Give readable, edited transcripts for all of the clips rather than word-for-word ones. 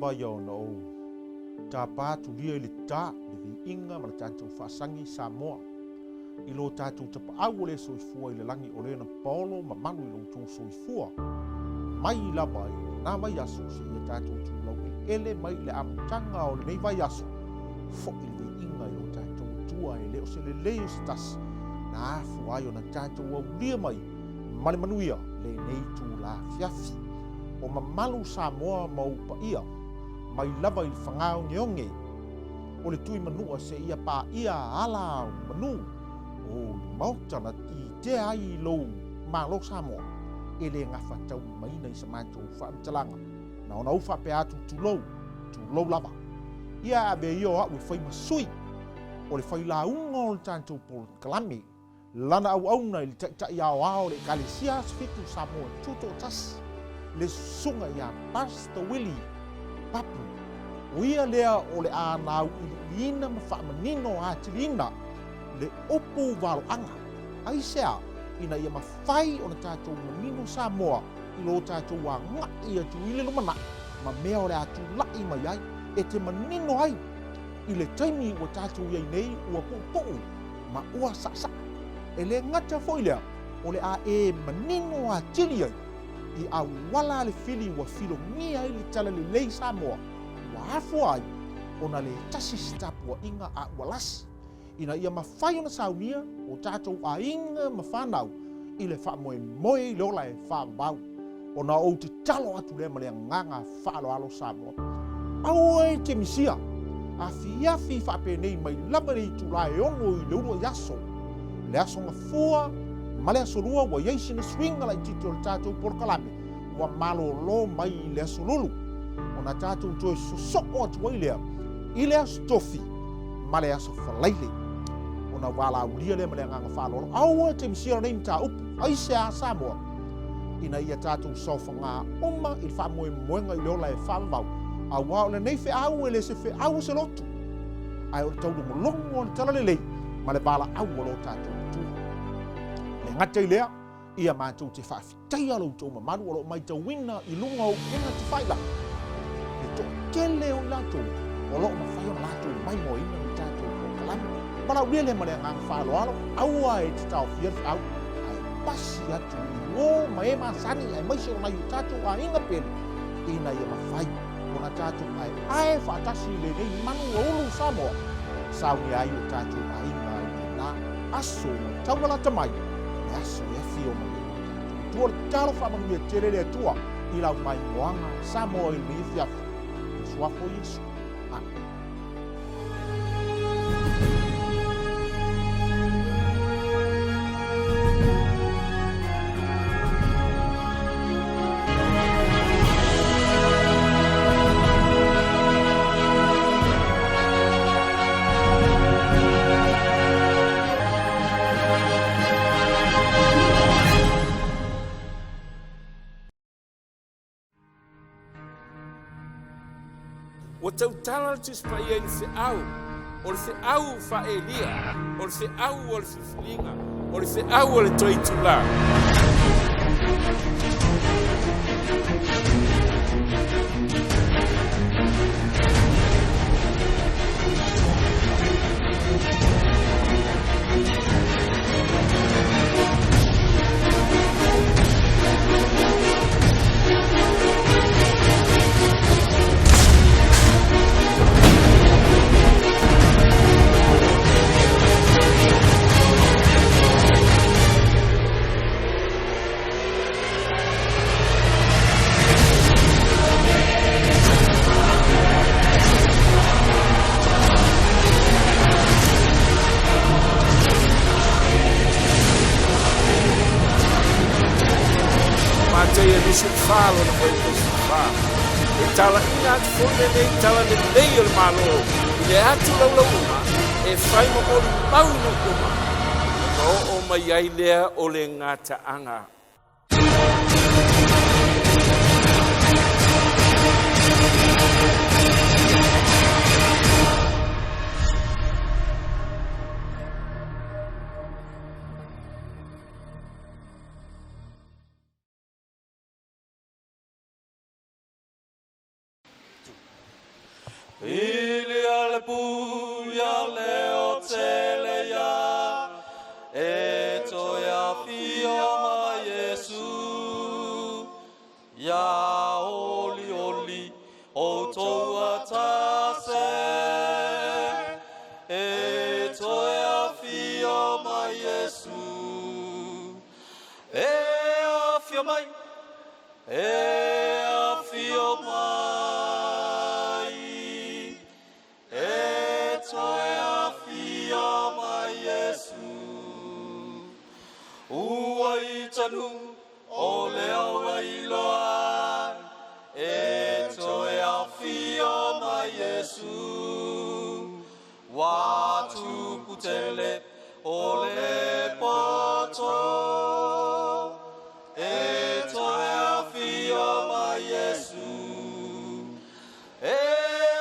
lava ia ona o tapa tulia le ta le inga ma tātou whasangi Samoa i lo tātou tapa au le soifua i le langi o le na polo ma manu i lo tō soifua mai lava i nā mai aso se ia tātou tūlau ele mai le amutanga o le nei vai aso fo i le inga i lo tātou tua e leo se le leo se tasi na afu ai o na tātou au lia mai male manuia le nei tū la fiafi o mamalu Samoa maupa ia mai lava i whangao ngeonge o le tui manua se ia pa ia ala manu o mautana i te ai lo malo Samoa e le ngafa tau mai nei sa mātou whaamtalanga na ona uwha pe atu tūlou lava ia abe io au e whai masui o le whailaunga o le tātou pol kalame lana au auna i le tai ao ao le kalesia sfitu Samoa tuto tas le sunga ia Pastor Willie Papu o ia lea o le anau i ina ma whaamanino a tilina le opu waloanga ai sea ina ia mawhai o na tātou manino Samoa i lo tātou a ngai atu i le lumana ma mea o le atu lai mai ai e te manino ai i le taimi o tātou iai nei ua pupu ma ua sasa e le ngata foilea o le a e manino a tili ai i a wala le fili wa filo ngia i le tala le lei Samoa wa afu ai ona le tasi stapu wa inga a walasi ina ia mawhai ona saumia o tātou a inga mawhanau i le wha moe i le ola e wha ona o te talo atu le malea nganga whaalo Samoa au e te misia a fiafi whapenei mai lama nei tula e ono i le uro yaso le aso ngafua ma le aso lua wa yeisi na swinga lai tito le tātou porkalame wa malo lo mai le aso lulu ona tātou toe sosoko atu ai lea i le aso tofi ma le aso whalaile ona wala ulia le ma le nganga whalolo au e te misia nei mta upu ai se a Samoa ina ia tātou sofa ngā oma i wha moenga i leola e whamvau a wao le nei au e le se au se lotu ai o le tau molongo o le tala lelei ma le bala au o lo tātou tu le ngata i lea ia mātou te whaafitai alo tau mamaru o lo mai tau wina i lunga o kena te whaila le to kele o lātou o lo ma whai o lātou mai mo ina i tātou o kalami mara ulia le ma le ngang whaalo alo aua e te tau whiar au ai pasi atu o ma e ma sani ai mai se o mai tātou a inga pele ina ia ma whai ona tātou ai whaatasi le nei manu o ulu Samoa sauni ai o tātou a inga i nā aso tauala tamai le aso e fio ma le tātou tua le talo whamanu e tere le atua i lau mai moanga Samoa i le fiafu i suafo Yesu o tau tala tus pa ia i se au, o le se au fa elia, o le se au o le sislinga, o le se au o le toitula. Falo na foi falo. E tala ina fonde nei tala de nei o malo. Le atu la uma e fai mo o mau no kuma. No o mai ai lea o le ngata anga. Ili ale puia leo tele ya e toia fia ma Yesu ya oli oli o toa tase e toia fia ma Yesu e a fia mai e a fia mai e toia fia ma Yesu uai tanu o leo wailoa e toia fia ma Yesu watu kutele o le poto e toia fia ma Yesu e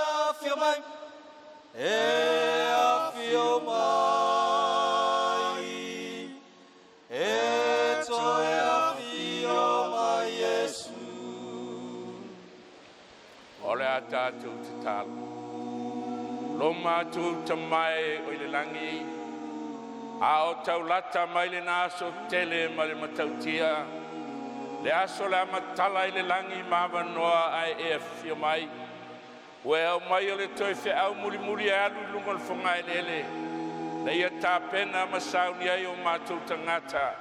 a fia mai e a fia mai e toia fia ma Yesu Ole a tātou te tālu. Lo mātou te mai o le langi. A o tau lata mai le nāso tele ma le matautia. Le aso le amatala i le langi mawa noa ai e fia mai. Ue au mai o le toi fe au muri muri e alu lunga le whonga e lele. Le ia tā pena ma sauni ai o mātou tangata.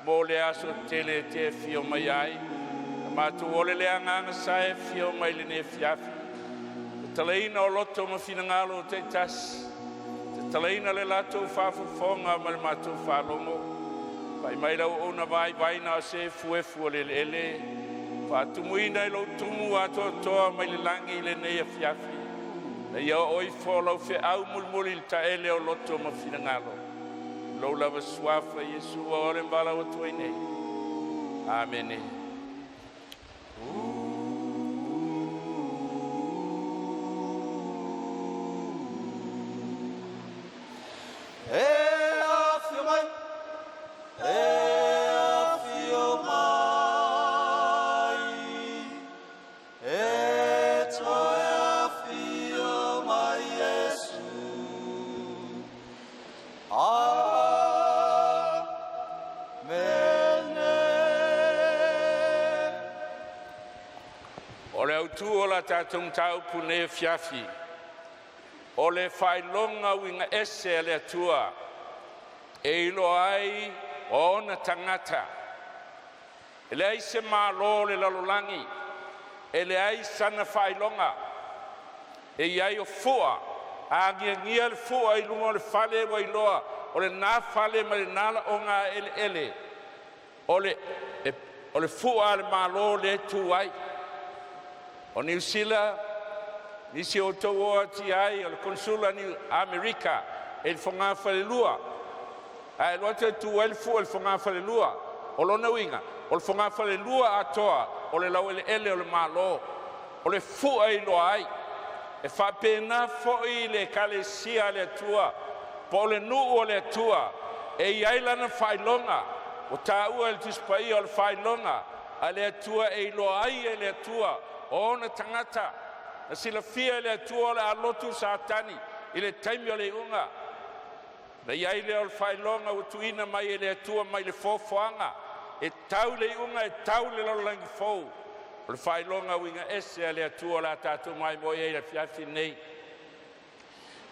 Mo le aso tele te fia mai ai. Mātou ole le anganga sae fia mai le ne fiafi. Te talaina o loto ma fina ngalo te tas. Te talaina le lato whafufonga ma le mātou whalongo. Pai mai rau ona vai vaina o se fuefu o le ele. Whatumuina i lo tumu ato toa mai le langi le ne fiafi. Na ia oi wholau fe au mulmuli le ta ele o loto ma fina ngalo. Lo lava swafa Yesu wa ore mbala o tuai nei. Amen. Ola tātou tau pune fiafi. O le Faailoga Uiga Ese le Atua. E ilo ai o ona Tagata. E le ai se malo le lalolangi. E le ai sana Faailoga. E iai o fua. A ngia le fua i lunga le fale wa iloa. O le nā fale ma le nala o ngā ele ele. O le fua le malo le tuai. O New Zealand, nisi o tau oa ti ai, o le konsula ni Amerika, e le whonga whalelua. A e loa te tu ele fu e le whonga whalelua. O lona uinga, o le whonga whalelua atoa, o le lau ele ele o le malo. O le fua i loa ai. E whapena foi le kalesia le atua, po le nuu o le atua, e iai lana Faailoga, o tā ua le tispai o le Faailoga, a le atua e loa ai e le atua, ona Tagata na sila fia le atua le alotu satani i le taimi o le unga na iai le o le Faailoga ua tuina mai e le atua mai le fofoanga e tau le unga e tau le lalolangi fou o le Faailoga Uiga Ese a le atua la tātou mai mo e le fiafi nei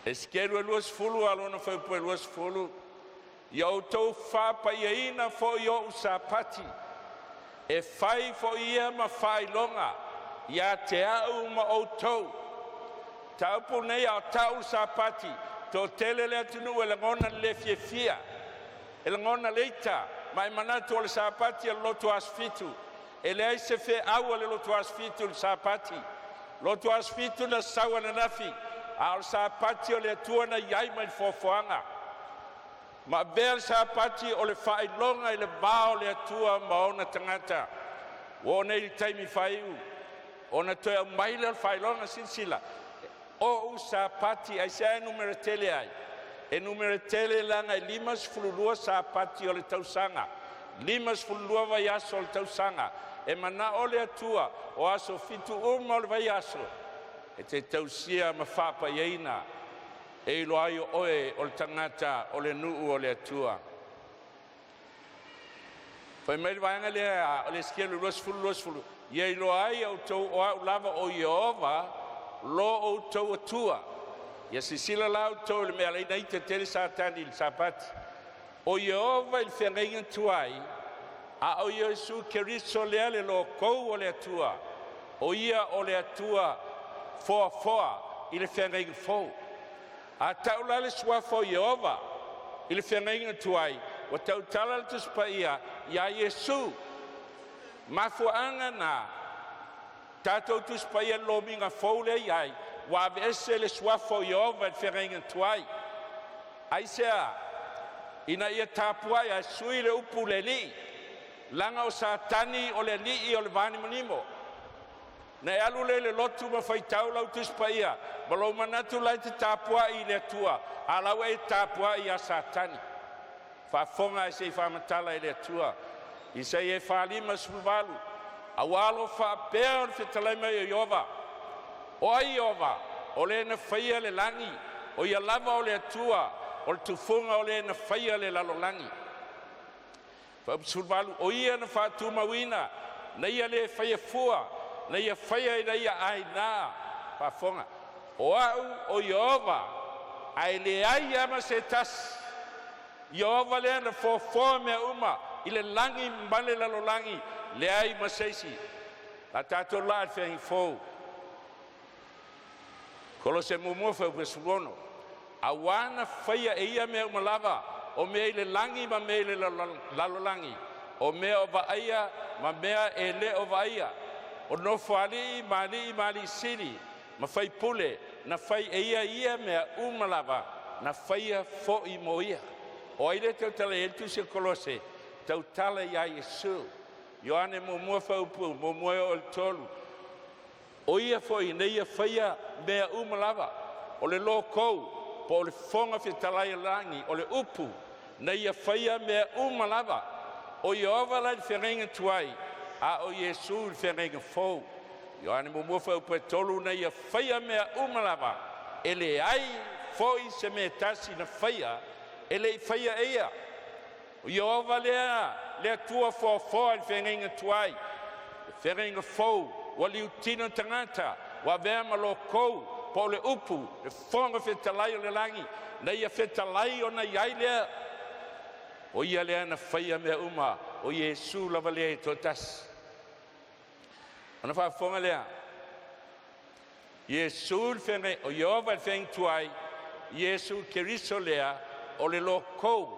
e skelu e luas fulu alona whaupu e luas fulu i au tau whapa iaina fo i o usapati e whai fo ia ma Faailoga ia te au ma outou. Taupu nei au tau sapati, to tele le atunu e le ngona le fiefia, e le ngona leita, mai manatu o le sapati e lotu asfitu, e le aise fe au le lotu asfitu le sapati, lotu asfitu na sawa na nafi, au sapati o le atua na iai mai fofoanga. Ma bea sapati o le Faailoga i le bao le atua ma ona Tagata, o nei taimi whaiu, ona toa mai le Faailoga silsila o usapati ai se numero tele ai e numero tele langa i 5 sapati o le tausanga 5 vai aso o le tausanga e mana o le atua o aso fitu o le vai aso e te tausia ma whapaiaina e loai oe o le tangata o le nuu o le atua. Whai mai waanga lea o le skelu losfulu, ia i loai au tau o au lava o Iehova lo o tau atua. Ia sisila lau tau le mea leina ite tele satani le sapati. O Iehova il whengainga tuai, a o Iesu Keriso lea le lo kou o le atua. O ia o le atua foa i le whengainga fou. A tau la le suafo Iehova i le whengainga tuai, o tau tala le tuspa ia Iesu. Mafuanga na tatou tuspa ia lominga fou le iai, wa vese le suafo Iehova i le whengainga tuai. Aisea, ina ia tapua ia sui le upu le li, langa o satani o le li o le vani manimo. Na e alu le lotu ma whaitau lau tuspa ia, ma lau manatu lai te tapua i le atua, a lau e tapua i a satani. Whafonga e se whamatala i le atua, i se e whalima suvalu, a walo whapea o le whetalaima i Iehova. O a Iehova, o le na whaia le langi, o ia lava o le atua, o le tufunga o le na whaia le lalolangi. Whapsuvalu, o ia na whatuma wina, na ia le whaia fua, na ia whaia i na ia aina, whafonga. O au o Iehova, ai le ai ama se tas. Iehova lea na fōfō mea uma, i le langi mbale lalolangi, le ai maseisi. La tātou la al whengi fōu. Kolo se mumua whau pesugono. A wana whaia e ia mea umalava, o mea i le langi ma mea i le lalolangi. O mea o vaia, ma mea e le o vaia. O no whali mali siri, ma whai pule, na whai e ia mea umalava, na whaia fo i moia. O aile tau tala eltu se kolose, tau tala ia Iesu. Ioane mumua whaupu, mumua o le tolu. O ia fo i neia whaia mea umalava. O le lo kou, po o le fonga whetalai langi, o le upu, neia whaia mea umalava. O Iehova lai whenenga tuai, a o Iesu whenenga fou. Ioane mumua whaupu e tolu neia whaia mea umalava. Ele ai foi se me tasi na whaia, ele whaia ea. O Iehova lea tua fō al whenenga tuai. Whenenga fou, wa liu tino tangata, wa vea malo kou, po le upu, le fonga whetalai o le langi, na ia whetalai o na iai lea. O ia lea na whaia mea uma, o Iesu lava lea i totas. Ona whafonga lea. Iesu whenenga, o Iehova al whenenga tuai, Iesu Keriso lea, o le lo kou,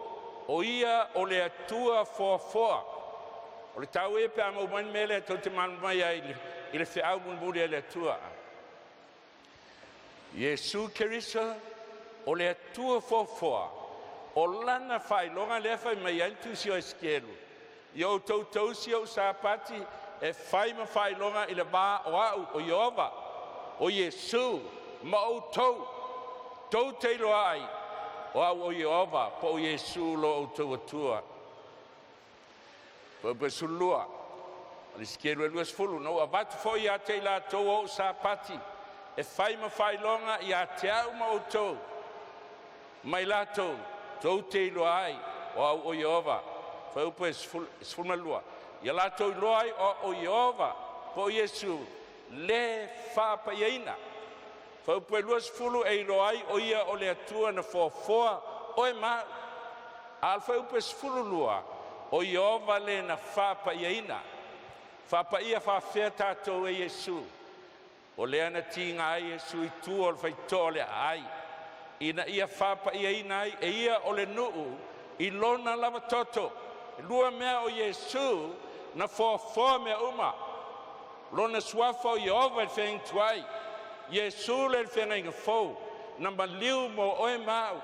o ia o le atua fō. O le tau e pe ama umani mele tau te manumai ai i le whiau munburi le atua. Iesu Keriso o le atua fō. O lana Faailoga lea whai mai antu si o eskelu. I o tau si o sapati e whai ma Faailoga i le ba o au o Iehova. O Iesu ma o tau teilo ai. O au o Iehova po o Iesu lo o tau atua. Po sulua. Ali skelu e luas fulu. No avatu fo i a te la tau o sapati. E whai ma Faailoga i a te au ma o tau. Mai la tau teilo ai o au o Iehova. Whai po e sfulma lua. I a la tau ilo ai o Iehova po o Iesu. Le whapaiaina. Whau pue luas fulu e ilo ai o ia o le atua na fōfoa o e mau. Al whau pue sfulu lua o Iehova le na whapaiaina. Whapaia whawhea tātou e Iesu. O le ana tinga ai Iesu i tua o le whaitoa le ai. Ina ia whapaiaina ai e ia o le nuu i lona lava toto. Lua mea o Iesu na fōfoa mea uma. Lona suafa o Iehova le whenga tuai. Iesu le whenga fōu. Na maliu mo oe mau.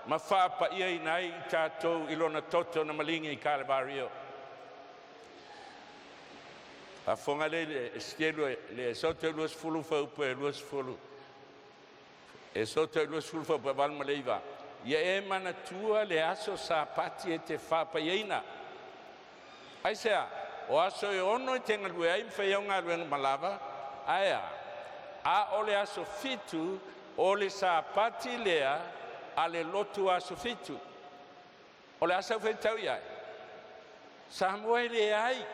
Ma whapaiaina ai i tātou i lona toto na malinga i Kalabario. A fonga le stelu le soto luas fulu fa upe luas fulu. E soto luas fulu fa pa valma leiva. Ia e mana tua le aso sa pati e te whapaiaina. Ai sea, o aso e ono i tenga lue ai mwhai au ngā ruenga malava. Aia, a o le aso fitu o le sapati lea a le lotu aso fitu. O le asa whetau iai. Samoa le ai.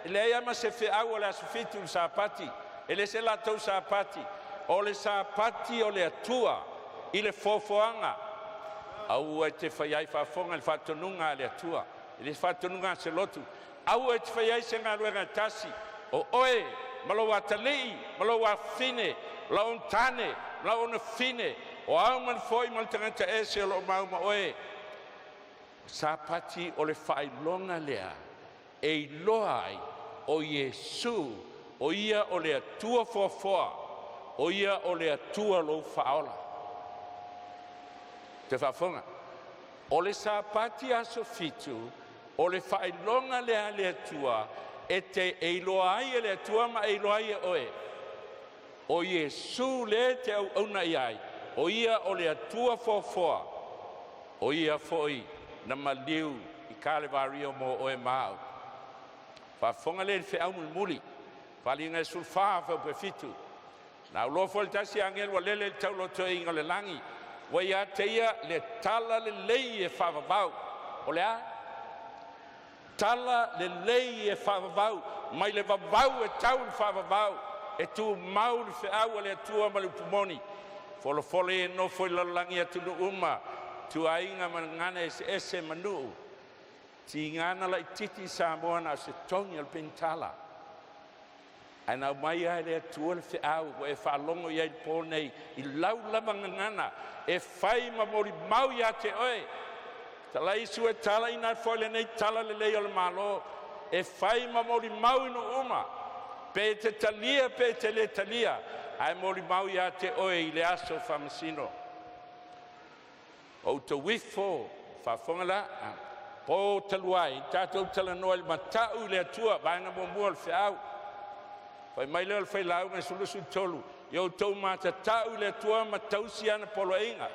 Le ai ama se whiau o le aso fitu le sapati. Ele se la tau sapati. O le sapati o le atua. I le fofoanga. Au e te whaiai whafonga le whatonunga le atua. Le whatonunga se lotu. Au e te whaiai se ngā ruenga tasi. O oe, malo wa talii, malo wa fine, la on tane, la on fine. O au man foi man tangata ese lo mau ma oe. Sapati o le whailonga lea. E loa ai o Yesu. O ia o le atua fofoa. O ia o le atua lo whaola. Te whafonga. O le sapati aso fitu, o le whailonga lea le atua, e te eiloa ai e le atua ma eiloa ai e oe. O Yesu le te au auna iai, o ia o le atua fofoa, o ia foi na maliu i kale vario mo oe mau. Whafonga le whiau muli, whalinga e sulfaa whau pe fitu. Na ulofo le tasi angel wa lele tau loto e inga le langi, wa ia te ia le tala le lei e whavavau. O lea? Tala le lei e whavavau. Mai le vavau e tau le whavavau. E tu mau le whiau le atua ma le pumoni. Folo e no foi lalangi atu no uma. Tu ainga ngana ese manu. Ti ngana la titi Samoa na se tongi al pentala. Ana mai ai le atua le whiau. E whalongo iai po nei. I lau lama ngana. E whai ma mori mau ia te oe. Tala isu e tala ina foile nei tala le leo le malo. E whai ma mori mau ino uma. Pe te talia, pe te le talia. Ai mori mau ia te oe i le aso whamasino. O te wifo, whafonga la. Po taluai, tātou tala noa le matau le atua. Vaenga mo mua le whiau. Whai mai leo le FAILAUGA me sulusu tolu. Yo tau mata tau le tua ma tau si ana polo inga.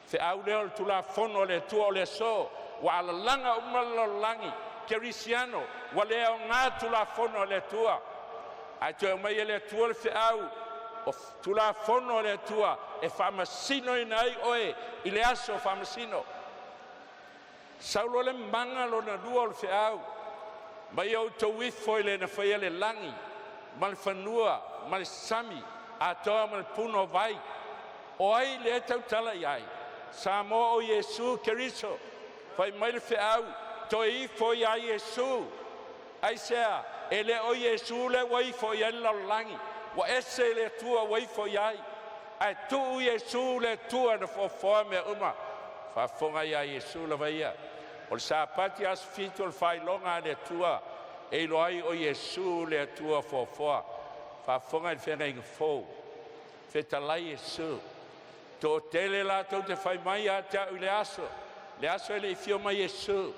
Fe au leo le tula fono le tua o le so. Wa ala langa umalo langi. Kerisiano. Wa leo ngā tula fono le tua. Ai tue mai le tua le fe au. O tula fono le tua. E whamasino inai oe. I le aso whamasino. Saulo le manga lo na dua o le fe au. Mai au tau wifo le na whaia le langi. Mal whanua. Mal sami, atoa mal puno vai. O ai le tau tala iai. Samoa o Yesu keriso. Fai mai le whiau. Toi ifo ia Yesu. Ai sea, ele o Yesu le waifo iai lalangi. Wa ese le tua waifo iai. Ai tu Yesu le tua na fofoa mea uma. Whafonga ia Yesu la vaia. O le sapati as fitu al whailonga le tua. E loai o Yesu le tua fofoa. Whafonga i whenga inga fōu. Whetalai e su. Tō tele la tau te whai mai a te au le aso. Le aso e le fio mai e su.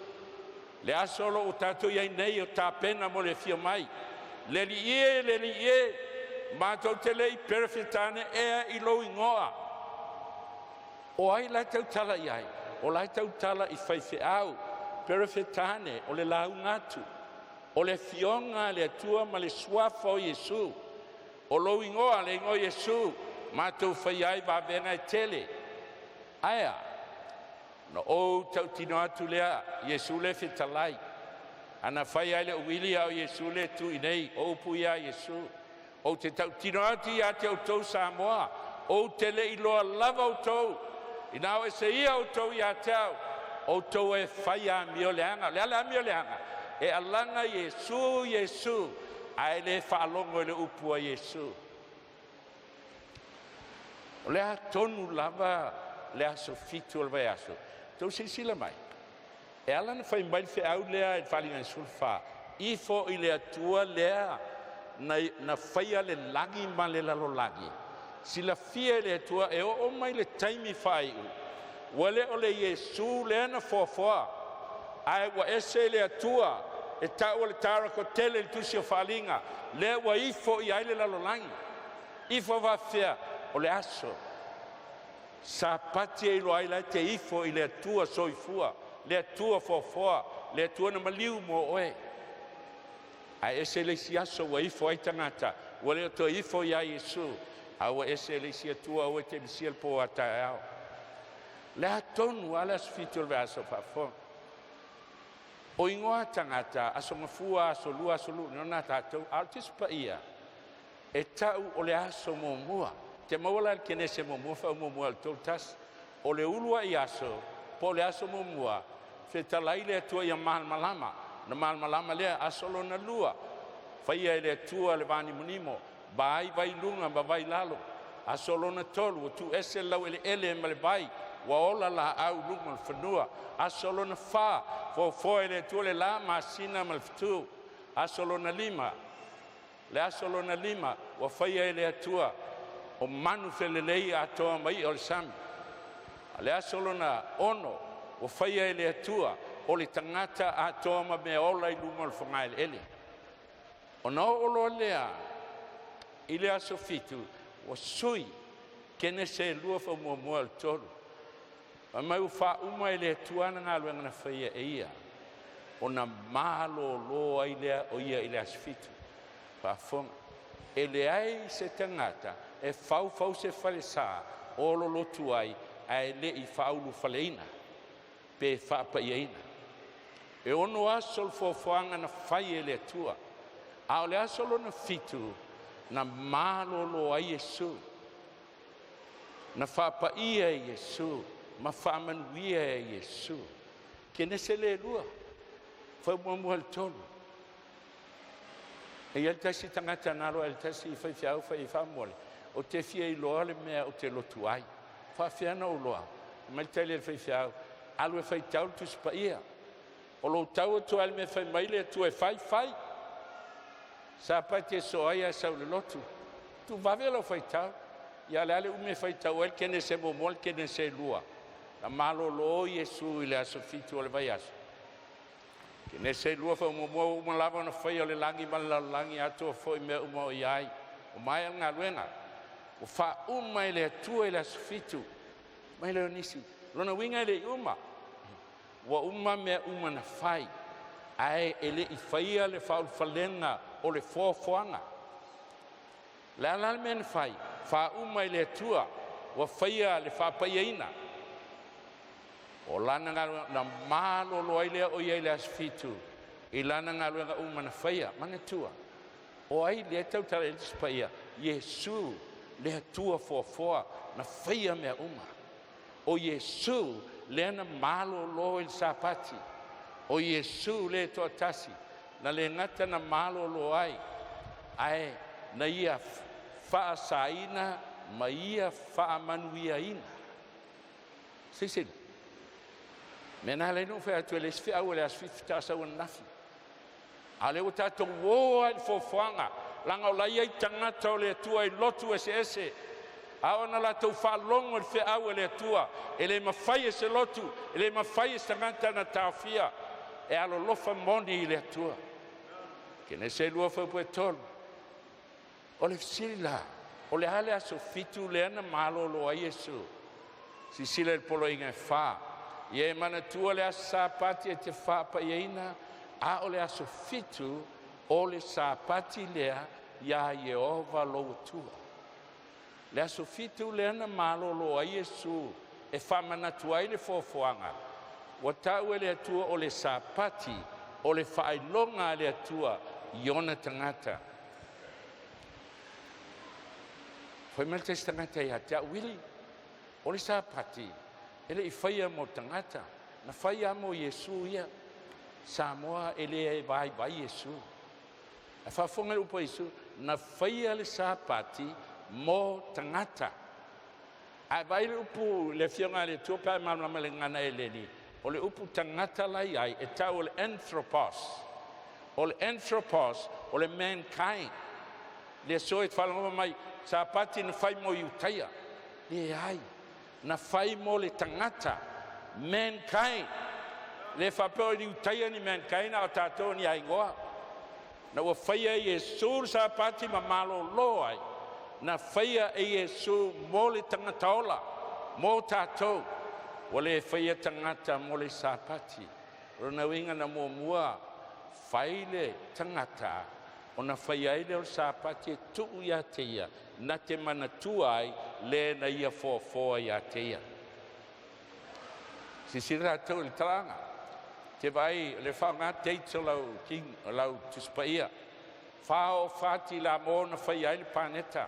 Le aso lo o tātou iai nei o tā pena mo le fio mai. Le li e. Ma tau te lei perfetane ea i lo ingoa. O ai lai tau tala iai. O lai tau tala i whai whiau. Perfetane o le lau ngatu. O le fionga le atua ma le suafa o Yesu. O lo ingoa le ingoa Yesu. Mātou whaiai wa venga e tele. Aia. No o tau tino atu lea. Yesu le whetalai. Ana whaiai le Willie au Yesu le tu inei. O pui a Yesu. O te tau tino atu i ate au tau Samoa. O te le iloa lava au tau. Inao e se ia au tau i ate au. O tau e whai a mio leanga. Leala a mio leanga. E alanga Yesu, Yesu. Ai le whaalongo le upua Yesu. Lea tonu lava lea so fitu al vai aso. Tau se sila mai. E ala na whai mai whi au lea e whalinga sulfa. Ifo i lea tua lea na whaia le lagi ma le lalo lagi. Sila fia lea tua e o mai le taimi whai u. Wale o le Yesu lea na fofoa. Ai wa ese lea tua. E tau le tara ko tele le tusi o whalinga. Lea wa ifo i aile lalo langi. Ifo wa fia. O le aso. Sa pati e lo aila te ifo i le tua soifua. Le tua fofoa. Le tua na maliu mo oe. A ese le si aso wa ifo ai tangata. ua le o toifo ia Iesu aua ese le isia tua ua te lisia le po ataeao le atonu a le asofiti o le veaso fa'afoga o ingoa tagata asogafua asolua asoluni ona tatou a o tisi paia e ta'u o le aso muamua te maua la le kenese muamua fa'aumuamua o le tolu tasi o le ulua i aso po o le aso muamua fetalai le atua ia malamalama na malamalama lea aso lona lua faia i le atua le vanimonimo vai vailunga ma vailalo aso lona tolu o tu ese lau ele ma le vai ua ola la au lunga le whanua aso lona wha fo le atua le la masina ma le fitu aso lona lima le aso lona lima ua faia i le atua o manu felelei atoa mai o le sami le aso lona ono ua faia i le atua o le tangata atoa ma mea ola i lunga le whangai ele ona o olo lea i le aso fitu ua sui kene se lua fa'aumuamua le tolu ma mai ua fa'auma i le atua na galuega na faia e ia ona malōlō ai lea o ia i le aso fitu fa'afoga e leai se tagata e faufau se falesā o lolotu ai ae le'i fa'aulu faleina pe fa'apaiaina e ono aso le foafoaga na fai e le atua a o le aso lona fitu na malōlō ai Iesu na fa'apaia e Iesu ma fa'amanuia e Iesu kene se le lua fa'aumuamua le tolu e ia le tasi tagata na aloa le tasi i faifiau fai fa'amole o te fia iloa le mea o te lotu ai fa'afeana o loa ma le taile le faifiau alu e faitau le tusi paia o lou tau atua le mea fai mai le atua e fai sa pati e so ai a sau le lotu tu vave lo faitau ia le ale ume faitau el kene se momol kene se lua la malōlō Iesu i le aso fitu o le vai aso kene se lua fa'aumuamua uma lava ona fai o le lagi ma le lalolagi atua fo'i mea uma o iai o mai al galuega ua fa'auma i le atua i le aso fitu mai le onisi lona uiga i le'i uma ua uma mea uma na fai ae e le'i faia le fa'aulufalega o le foafoaga le ala le mea na fai fa'auma i le atua ua faia le fa'apaiaina o lana galuega na malōlō ai lea o ia i le aso fitu i lana galuega uma na faia manatua o ai lea tautala i le tasi paia Iesu le atua foafoa na faia mea uma o Iesu lea na malōlō i le sapati o Iesu le toa tasi na le ngata na malōlō ai ae na ia fa'asaina ma ia fa'amanuiaina seisele me na le no fe atu le sfi au le asfi tasa o nafi ale o tatou o ai fofoanga langa o lai ai tangata o le tua i lotu ese a ona la tau whalongo le fe au le tua e le mawhai e se lotu e le mawhai e se tangata na tawhia e alo lofa moni i le tua kene se lua whaupu e tolu o le fisila o le ale aso fitu le ana malōlō ai Iesu si sila le polo inga e wha ia e manatua le aso sapati e te whapaiaina a o le aso fitu o le sapati lea ia Iehova lou atua le aso fitu le ana malōlō ai Iesu e whamanatua ai le foafoaga ua tau e le atua o le sapati o le whailonga le atua i ona tagata foi mal te tagata ia te Willie o le sapati ele i faia mo tagata na faia mo Iesu ia SAMOA ele vai Iesu a whafonga le upo Iesu na faia le sapati mo tagata a vai le upu le fionga le tuapa malama le ngana ele ni o le upu tagata lai ai e tau o le anthropos o le mankind le so e whalonga mai sapati na fai mo iutaia le ai na fai mo le tagata mankind le whapeo i iutaia ni mankind o tātou ni aingoa na ua whaia i Iesu sapati ma malōlō ai na whaia i Iesu mo le tagata ola mo tātou o le whaia tagata mo le sapati rona winga na muamua whaile tagata ona whaiai leo sāpati e tuu ia te ia, na te manatua ai le na ia fōa ia te ia. Sisira tau le talanga, te vai le whaunga teito lau tuspaia, whao whati la mō na whaiai le paneta,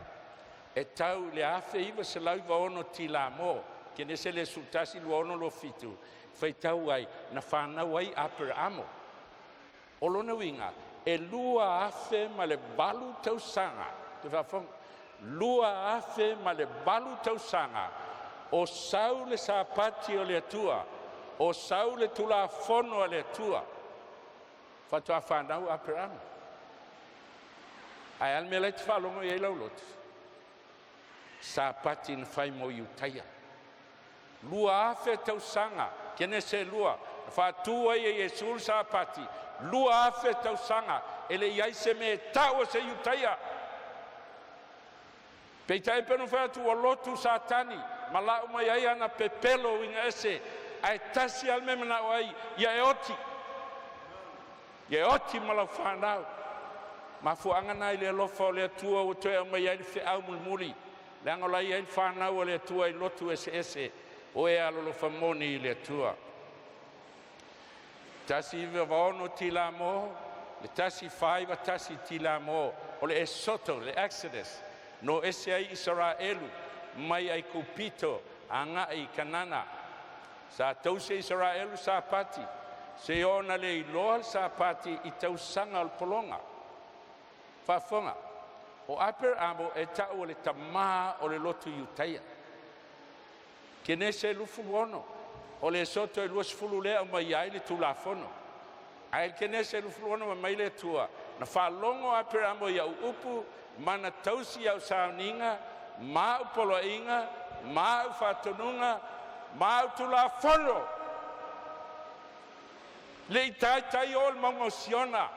e tau le awhi iwa se lau iwa ono ti la mō, kene se le sultasi lu ono lo fitu, whai tau ai na whanau ai apere amo. Olona winga, e lua afe ma le balu tau sanga, te whawhong, lua afe ma le balu tau sanga, o sau le sāpati o le atua, o sau le tula fono o le atua, whatua whanau apere amo. Ai alme lai te whalongo i laulotu, sāpati na whai mo iutaia. Lua afe tau sanga, kene se lua, whatua i Yesu sāpati, lua afe tau sanga, ele iai se me tau se iutaia. Peitai penu whatu o lotu satani, ma lau mai ai ana pepelo Uiga Ese, ai tasi alme mana o ai, ia e oti. Ia e oti ma lau whanau. Ma fuanga nai le lofa o le atua o toe o mai ai le whiau mulmuli. Le angolai ai whanau o le atua i lotu ese, o e alolo whamoni i le atua. Tasi iwa waono ti la mo, le tasi whaiwa tasi ti la mo, o le esoto, le Exodus, no ese ai Israelu, mai ai kupito, anga ai kanana. Sa tause Israelu sa pati, se ona le iloa sa pati i tausanga al polonga. Whafonga, o aper amo e tau o le tamaa o le lotu iutaia. Kene se lufulu ono, o le soto e luas fulu lea o mai ai le tulafono. Ai kene se lufulu ono mai le tua, na whalongo aper amo i au upu, mana tausi au sauninga, mau poloinga, mau whatonunga, mau tulafono. Le tai ol mangosiona,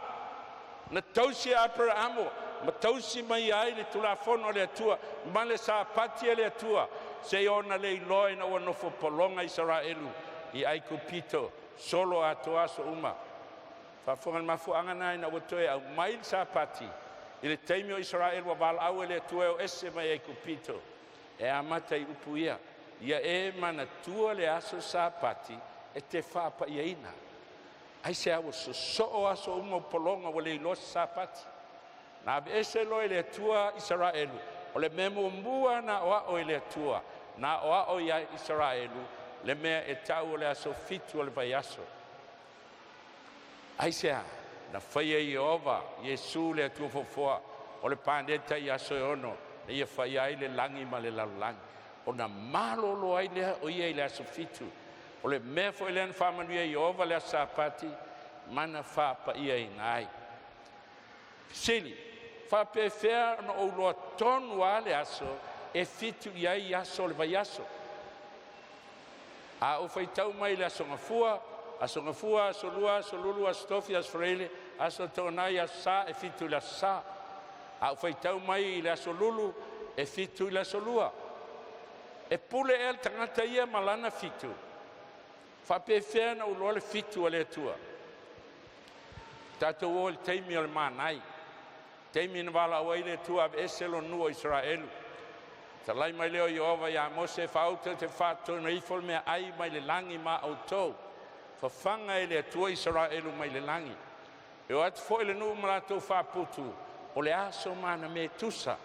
na tausi aper amo, ma tausi mai ai le tulafono le atua, ma le sāpati le atua, se ona le iloe na ua nofo polonga Israelu, i ai kupito, solo Atua so uma. Whafongan mafuanga nai na watoe au mail sāpati, i le teimi o Israel wa wala au le atua o ese mai ai kupito, e amata i upu ia e mana tua le aso sāpati, e te whapa ia ina. Ai se awa so aso uma polonga wa le iloa sāpati. Na ese loe le atua Israelu, o le memo mua na oa o le atua, na oa o ia Israelu, le mea e tau o le aso fitu o le vai aso. Ai sea, na whaia i ova, Yesu le atua fofoa, o le pandeta i aso e ono, na ia whaia ai le langi ma le lalangi. O na malolo ai lea o ia i le aso fitu, o le mea fo i lean whamanuia i ova le asapati, mana whapa ia i ngai. Sili, whapewhea no o loa tonu a le aso, e fitu i aso le vai aso. A o whaitau mai le aso ngafua, aso lua, aso lulu, aso tofi, aso freile, aso tonai, aso sa, e fitu le aso sa. A o whaitau mai le aso lulu, e fitu le aso lua. E pule el tangata ia malana fitu. Whapewhea no o loa le fitu a le atua. Tato o le teimi o le manai. Teimi na wala o le tua eselo nua Israelu. Talai mai leo Iova ia Mose whauta te whato na ifol mea ai mai le langi ma au tau. Whawhanga e le tua Israelu mai le langi. E o atu fo le nuu malatou whaputu. O le aso mana me tusa.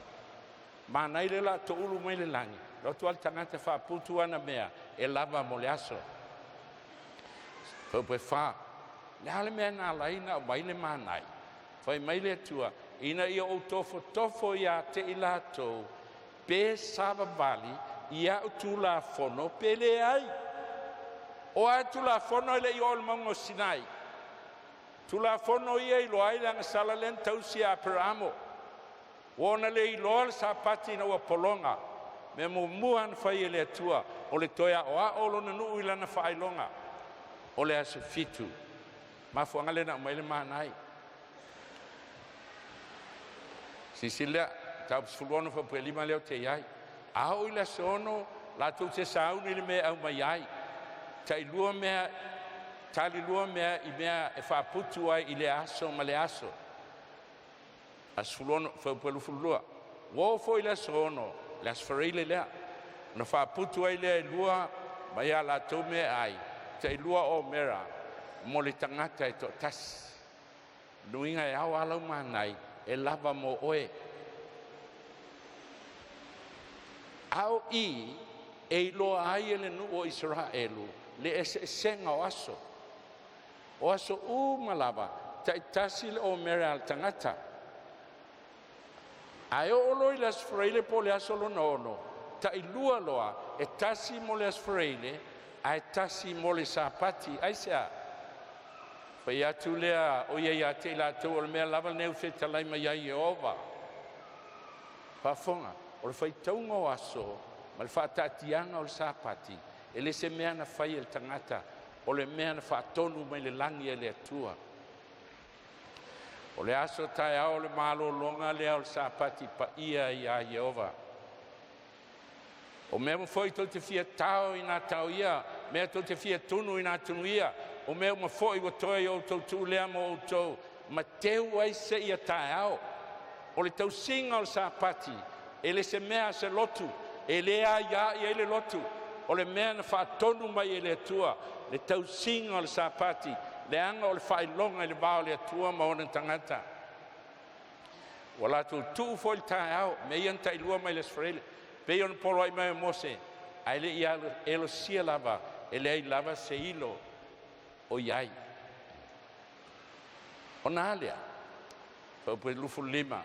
Mana i le la to ulu mai le langi. Lotu al tangata whaputu ana mea. E lava mo le aso. Whaupe wha. Le hale mea nā laina o mai le manai. Whai mai le tua. Ina ia o tofo ia te ilatou, pe sava vali, ia o tula fono pele ai. O ai tula fono ele i ol mongo Sinai. Tula fono ia i loa i langa salalen tausi a peramo. Wona le i loa le sapati na ua polonga. Me mo muan fai ele atua, o le toia o a olo na nuu i lana Faailoga. O le aso fitu. Mafuanga le na umaile manai. Sisilia, tau sfuluono fa prelima leo te iai. Ao ila sono, la tu te sauni le mea au mai ai. Tai lua mea, tali lua mea i mea e whaputu ai i le aso ma le aso. Asulono whaupelu fulua. Wo foi le sono, le asfareile lea. Na whaputu ai lea lua, mai ala tau me ai. Te lua o mera, mo le tangata e to tas. Nuinga e au alau manai, e lava mo oe. Au I, e loa ai ele nu o Israelu, le ese senga o aso. O aso malava, tai tasi le o mera al tangata. Ai o loi las freile po le aso lo nono, tai lua loa, e tasi mo le as freile, ai tasi mo le sapati, ai sea. Fai atu lea o ia te la tau o le mea lava neu feta lai mai ai Jehova. Whafonga, o le fai taunga o aso, ma le whaatatianga o le sapati, e le se mea na fai el tangata, o le mea na whaatonu mai le langi e le atua. O le aso tae ao le malo longa lea o le sapati pa ia Jehova. O mea mo foi to te fia tau i nā tau ia, mea to te fia tunu i nā tunu ia, o mea ma foi o toi o tau tu lea mo o tau, ma teu ai se ia tae ao. O le tau singa o le sapati, e le se mea se lotu, e lea ia i ele lotu, o le mea na whaatonu mai e le atua, le tau singa o le sapati, le anga o le whailonga i le bao le atua ma o le tangata. O la tu foi le tae ao, me ian tai lua mai le sfrele, pe on polo ai mai Mose, ai le ia elo sia lava, ele ai lava se ilo o iai. O nā lea, whau pui lufu lima,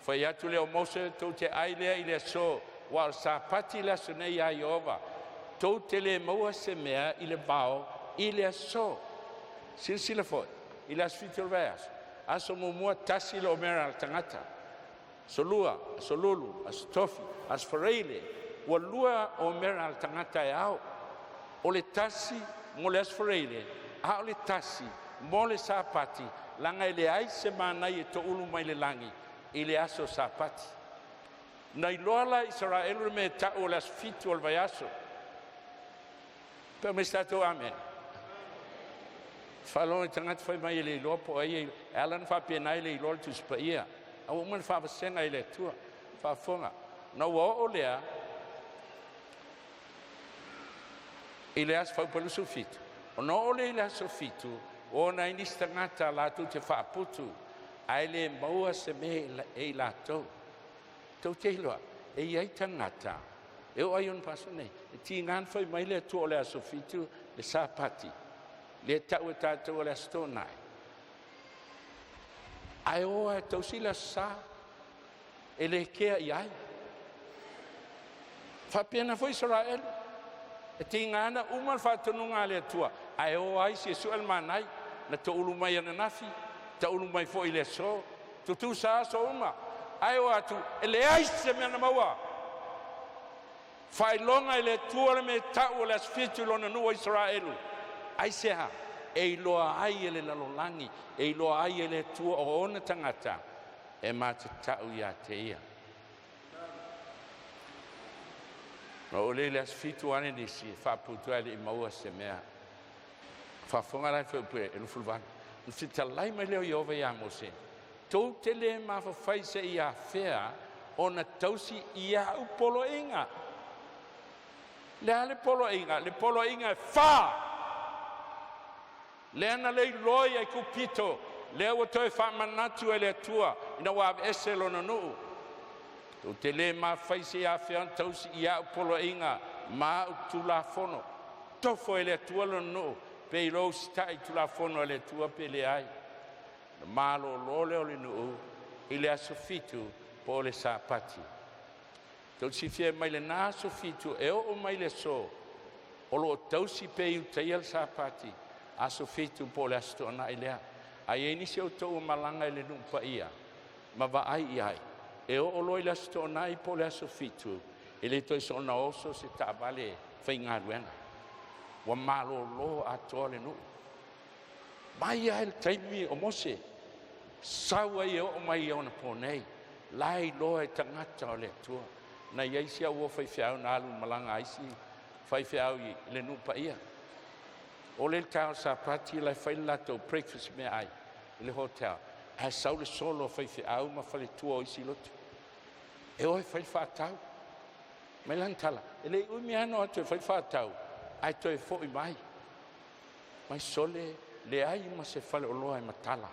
whai atu leo Mose tau te ai lea i lea so, wa o sapati lea so nei a Jehova, tau te le maua se mea i le bao i lea so. Sila foi, i lea sfitur veas, aso mumua tasi lo mera al tangata. Solua, solulu, as tofi, as fareile, ua lua o mera al tangata e au. O le tasi mo le as fareile, a o le tasi mo le sapati, langa i le ai se manai e to ulu mai le langi, i le aso sapati. Nai loala Israelu me ta o le as fitu o le vai aso. Per me stato amen. Falon i tangata fai mai le lopo ai, alan fa penai le lol tu spaia. A o man fa senga ile tua fa fonga na o lea ile as fa pelo sofito o no ole ile sofito o na inistangata la tu te fa putu aile maua se me e la to te loa e ai tangata e o ai un pasone ti ngan fa mai le tu ole sofito le sapati le tau tatu le stonai ai o e tau sila sa e le kea i ai. Whapena fo Israel e te ngana umal whatununga le atua ai o ai si Jesu el manai na to ulu mai ana nafi ta ulu mai fo i le so tu sa so uma ai o atu e le ai se mena maua Faailoga i le atua le me tau o le asfitu lona nua Israelu ai se ha e loa ai ele lalolagi e loa ai ele tua o ona tangata e matatau ia te ia na o le asfitu ane nisi whaputua ele i maua se mea whafonga lai whaupue e lufulvana na fitalai mai leo Jehova ia Mose tau te le mawhawhai se ia whea o na tausi ia upolo inga le polo inga e wha Leana lei loi ai kupito, lea ua toi whamanatu e le atua, ina wa ese lona nuu. Tau te le ma whaise a whian tausi i au polo inga, ma u tula fono. Tofo e le atua lona nuu, pe i rou stai tula fono e le atua pe le ai. Na malo lole o le nuu, i le asofitu po le sapati. Tau si fia mai le na asofitu e o mai le so, o lo tausi pe i utai al sapati. Aso fitu po le astona i lea. Ai e nisi au tau malanga i le numpa ia. Ma va ai i ai. E o loi le astona i po le aso fitu. E le toi sona oso se tabale fai ngā ruena. Wa malo lo atoa le nu. Mai ai le taimi o Mose. Saua i o mai o na ponei. Lai lo e tangata o le atua. Na iai si au o fai fiau na alu malanga aisi. Fai fiau i le numpa ia. O le tau sapati la fai lato breakfast me ai le hotel Ai sau le solo faifeau ma faletua o isi lotu. E oi fai whaatau. Mai lantala. E le ui miano atu e fai whaatau. Ai toi fo i mai. Mai sole le ai ma se fale o loa e matala.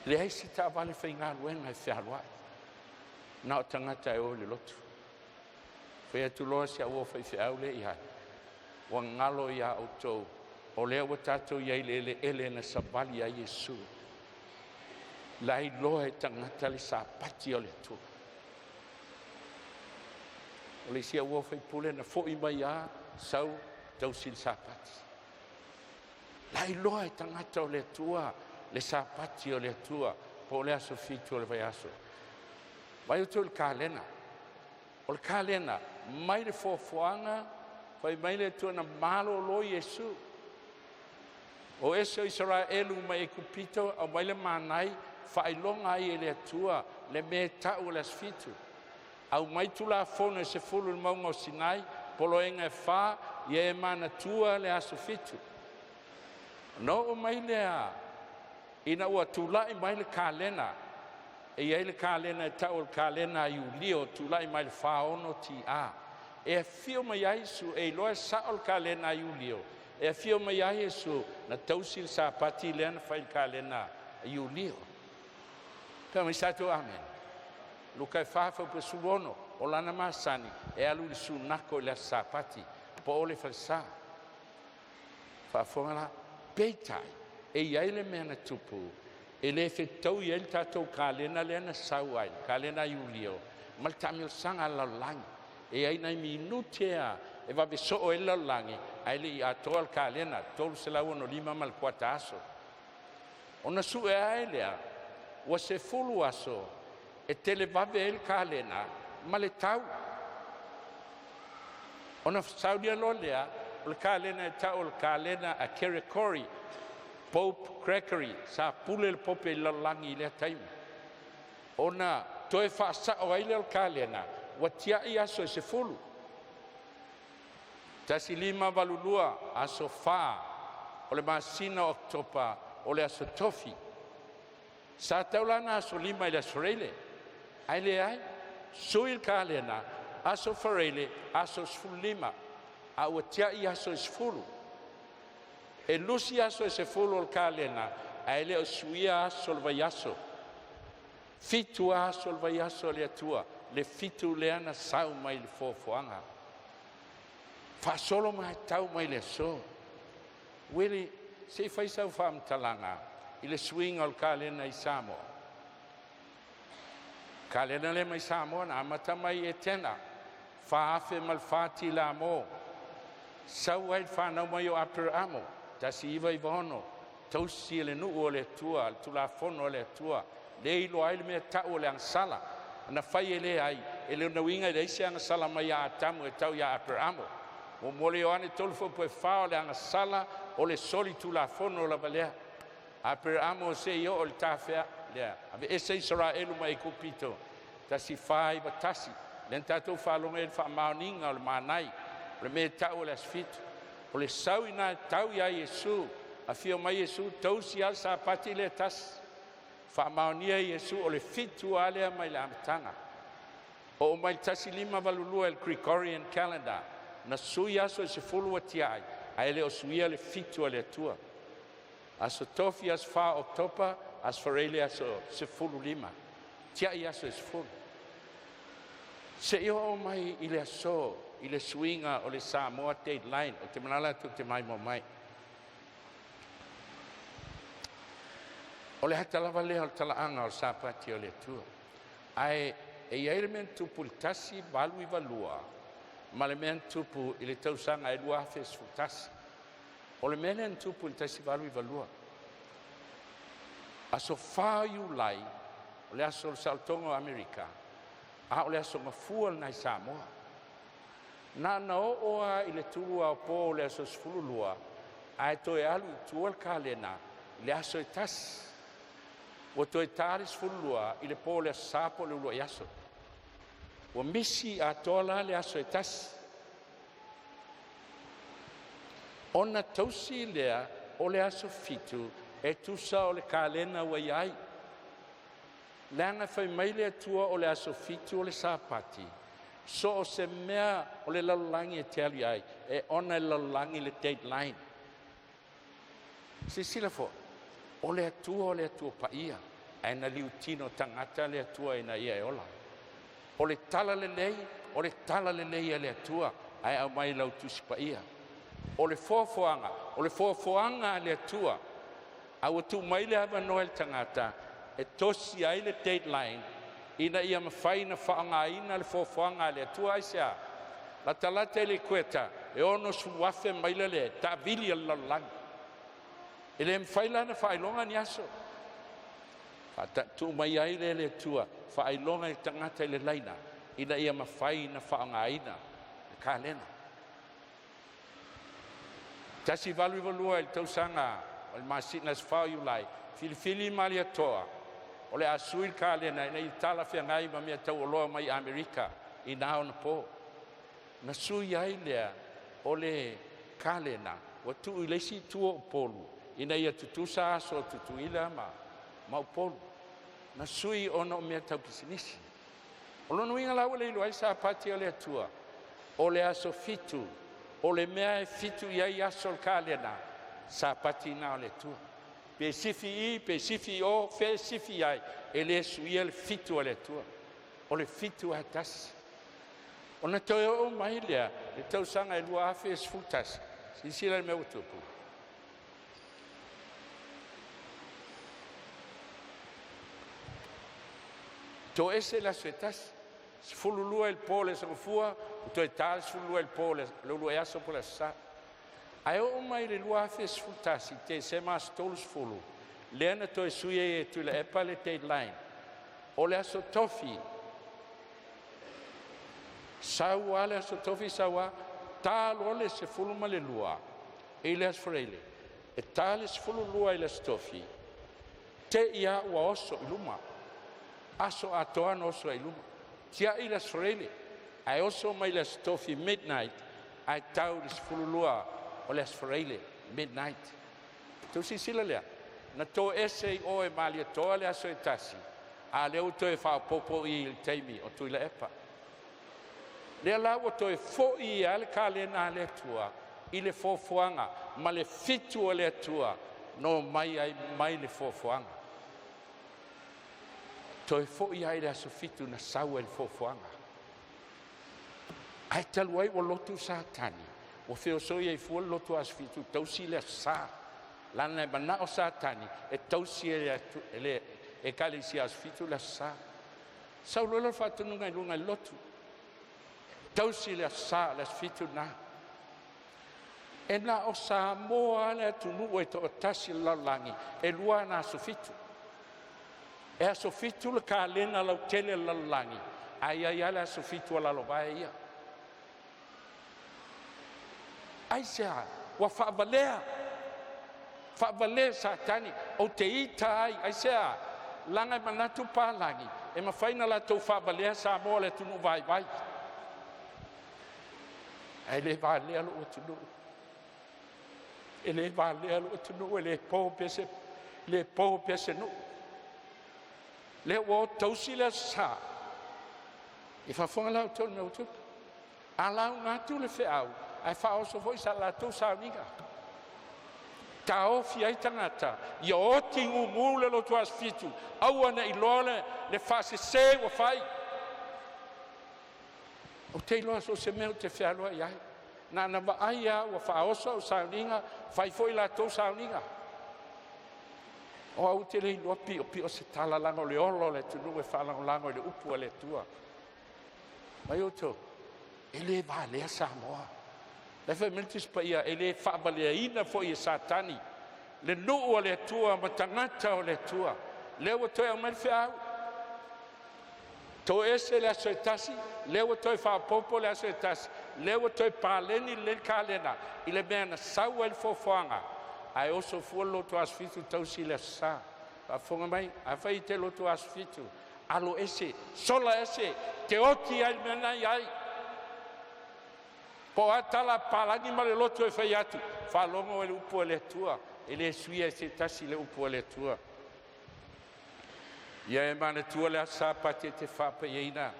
Le ai si ta vale fai ngā luenga e whiaruai. Na o tangata e o le lotu. Fai atu loa si a ua faifeau le i hai. Wa ngalo ia o tau. O lea wa tātou iai le ele na savali a Yesu. Lai loa e tangata le sa pati o le tu. O le sia ua fai pule na fo i mai a sau tau sin sa pati. Lai loa e tangata o le tua, le sa pati o le tua, po le aso fitu o le vai aso. Vai o tu le kālena. O le kālena, mai le fofoanga, fai mai le tua na malo lo Yesu. O ese Israelu mai e kupito au mai le manai faailoga ai e le atua le me ta'u le asfitu. Au mai tula fono e se fulu le maunga o Sinai poloenga e wha i e manatua le aso fitu. No o mai lea ina ua tulai mai le kālena e iai le kālena e ta'u le kālena i ulio tulai mai le whaono ti a. E fio mai aisu e loe sa'o le kālena i ulio. E fio mai a Yesu na tausil sa pati le na fai kālena i ulio. Pea mai sato amen. Luka e whawha pe sulono o lana masani e alu li sunako le sa pati po ole falsa. Whawhonga la peitai e iai le mea na tupu e le whetau i el tatou kālena le na sauai kālena i ulio. Mal tamil sanga la langi e ai nai minutea e va beso o ela langi ai le atoa al kālena tolu se lau no lima mal kuata aso. Ona su e ai lea wa se fulu aso e tele vave el kālena ma le tau. Ona saudia lo lea o kālena e tau o kālena a Kerikori Pope Crackery sa pule le pope la langi le taimi. Ona toe whaasa o aile al kālena wa tia i aso e se fulu. Tasi lima valulua aso wha o le masina oktopa o le aso tofi. Sa taulana aso lima i le aso reile. Aile ai, suil kālena aso whareile aso sfulima. A ua tia i aso sfulu. E lusi aso e se fulu o kālena aile o suia aso le vai aso. Fitu aso le vai aso le atua. Le fitu le ana sau mai le fofoanga. Fa solo mai tau mai le so. Willie, se fai sau fam talanga, i le swing al kālena i Samoa. Kālena le mai Samoa na amata mai e tena. Fa afe mal fati la mo. Sau ai whanau mai o apir amo. Tasi iwa i vono. Tausi le nuu o le tua, al tula fono o le tua. Le ilo ai le mea tau o le angsala. Na fai e le ai, e le nauinga i reise angsala mai a atamu e tau ia apir amo. O mole o ane tolfo po e whao le anga sala o le soli tu la fono la valea. A per amo se io o le tawhea lea. Ave ese Israelu mai kupito. Tasi whai batasi. Len tatou whalonga e wha maoninga o le manai. O le me tau o le asfitu. O le sau ina tau ia Yesu. A fio mai Yesu tau si al sa pati le tas. Wha maonia Yesu o le fitu alea mai le amatanga. O mai tasi lima valulua el Gregorian calendar. Na sui aso e se fulu atiai, a ele o suia le fitu le atua. Aso tofi as fa oktopa, as farele aso se fulu lima. Tiai aso e se fulu. Se io o mai i le aso, i le suinga o le Samoa deadline, o te manala tu te mai mo mai. O le hatalava lea o talaanga o sapati o le atua. Ai, e iai men tupultasi valu i valua, ma le mea tupu i le tausanga e lua afe sfutasi. O le mea tupu i le tasi valu i valua. Aso wha iulai, o le aso le saltongo Amerika, a o le aso mafua nai Samoa. Na o oa i le tulua o po o le aso sfululua, a e toe alu i tua kālena, i le aso e tasi. O toe tari sfululua i le po o le aso sapo le ulua i aso. O misi a tola le aso e tasi. Ona tausi lea o le aso fitu e tusa o le kalena ua iai. Leanga fai mai le atua o le aso fitu o le sapati. So o se mea o le lalangi e te ali ai, e ona le lalangi le deadline. Se sila fo, o le atua pa ia, e na liutino tangata le atua e na ia e ola. O le tala le lei e le atua, ai au mai lau tusi pa ia. O le fofoanga le atua, au atu mai le hava noel tangata, e tosi ai le deadline, ina ia mawhai na whaangaina le fofoanga le atua ai sea. La talata e le kueta, e ono suwafe maila le, ta vili ala lang. E le mwhaila na whailonga ni aso. Tu mai ai le atua, whailonga i tangata le laina, ina ia mawhai na whaangaina, ka lena. Tasi valua il tausanga, o le masina sfao iulai, filifili mali atoa, o le asuil ka lena, ina i tala whiangai ma mea tau oloa mai Amerika, i nao na po. Na sui ai lea, o le ka lena, wa tu i leisi tua o polu, ina ia tutusa aso tutu ila ma o polu. Na sui ono mea tau kisinisi. O lono inga lau le ilu ai sa pati o le atua, o le aso fitu, o le mea e fitu iai aso ka lena, sa pati na o le atua. Pe sifi o, fe sifi ai, e le suia le fitu o le atua. O le fitu a tasi. O na toi o mai lea, le tau sanga e lua afe e sfutas, sisila le mea utupu. To ese la suetas, sfululua il pole sa fua, to tal sfululua il pole, lo lo aso por la sa. Ai o mai le lua afe e sfutas, te se mas tolu sfulu. Lena to suie e tu le epa le deadline. O le aso tofi, saua le aso tofi saua, talo le se fulu ma le lua, e le asfrele, e tale se fulu lua e le stofi, te ia ua oso iluma, aso atoa no oso iluma, tia i le asfrele, ai oso mai le stofi midnight, ai tau le se fulu lua o le asfrele midnight. Tu si sila lea, na to ese o e mali atoa le aso e tasi, a leo to e wha popo i il teimi o tu i le epa. Le alawa to e fo i ale ka le na le tua, i le fofuanga, ma le fitu o le tua, no mai ai mai le fofuanga. To e fo i ai le aso fitu na sau e le fofuanga. Ai talu ai o lotu sa tani, o feo so i ai fua lotu as fitu, tausi le sa, lana e mana o sa tani, e tausi e kale si as fitu le sa. Sau lolo fatu nunga i lunga i lotu. Tausi le sa le fitu na. E na o SAMOA le tunu e to tasi lalangi e lua na aso fitu. E aso fitu le ka lena lau tele lalangi. Ai le aso fitu ala lo vai ia. Ai sea wa whaabalea sa tani o te ita ai sea langa manatu palangi e mawhaina la tau whaabalea SAMOA le tunu vai. E le valea lo tunu. E le valea lo tunu e le po pese no. Le o tausi le sa. E whafonga lau tau me utup. A lau ngātu le whiau. Ai whaoso voi sa la tau sa niga. Ta ofi ai tangata. Ia oti ngumu le lo tuas fitu. Awana i loale le fase se wa fai. O te iloa so se meo te whialoa iai. Na wa aia wa whaosa o sauninga, whai foi la tau sauninga. O au te lei loa pio se tala lango le olo le tunu e whalango lango le upu le tua. Mai oto, e le valea SAMOA. Le whai mentis pa ia, e le whaabalea ina foi e satani. Le nuu o le tua, ma tangata o le tua. Leo toi au mai whiau. To ese le aso e tasi, leo toi whaapopo le aso e tasi, leo toi paleni le kalena, i le mea na saua il fofoanga, ai oso fua loto asfitu tausi le sa, a fonga mai, a whai te loto asfitu, alo ese, sola ese, te oti ai mena iai, po atala palani ma le loto e whai atu, whalongo e upu e le tua, e le suia se tasi le upo le tua. Ia e mana tua le sapati te whapa ieina.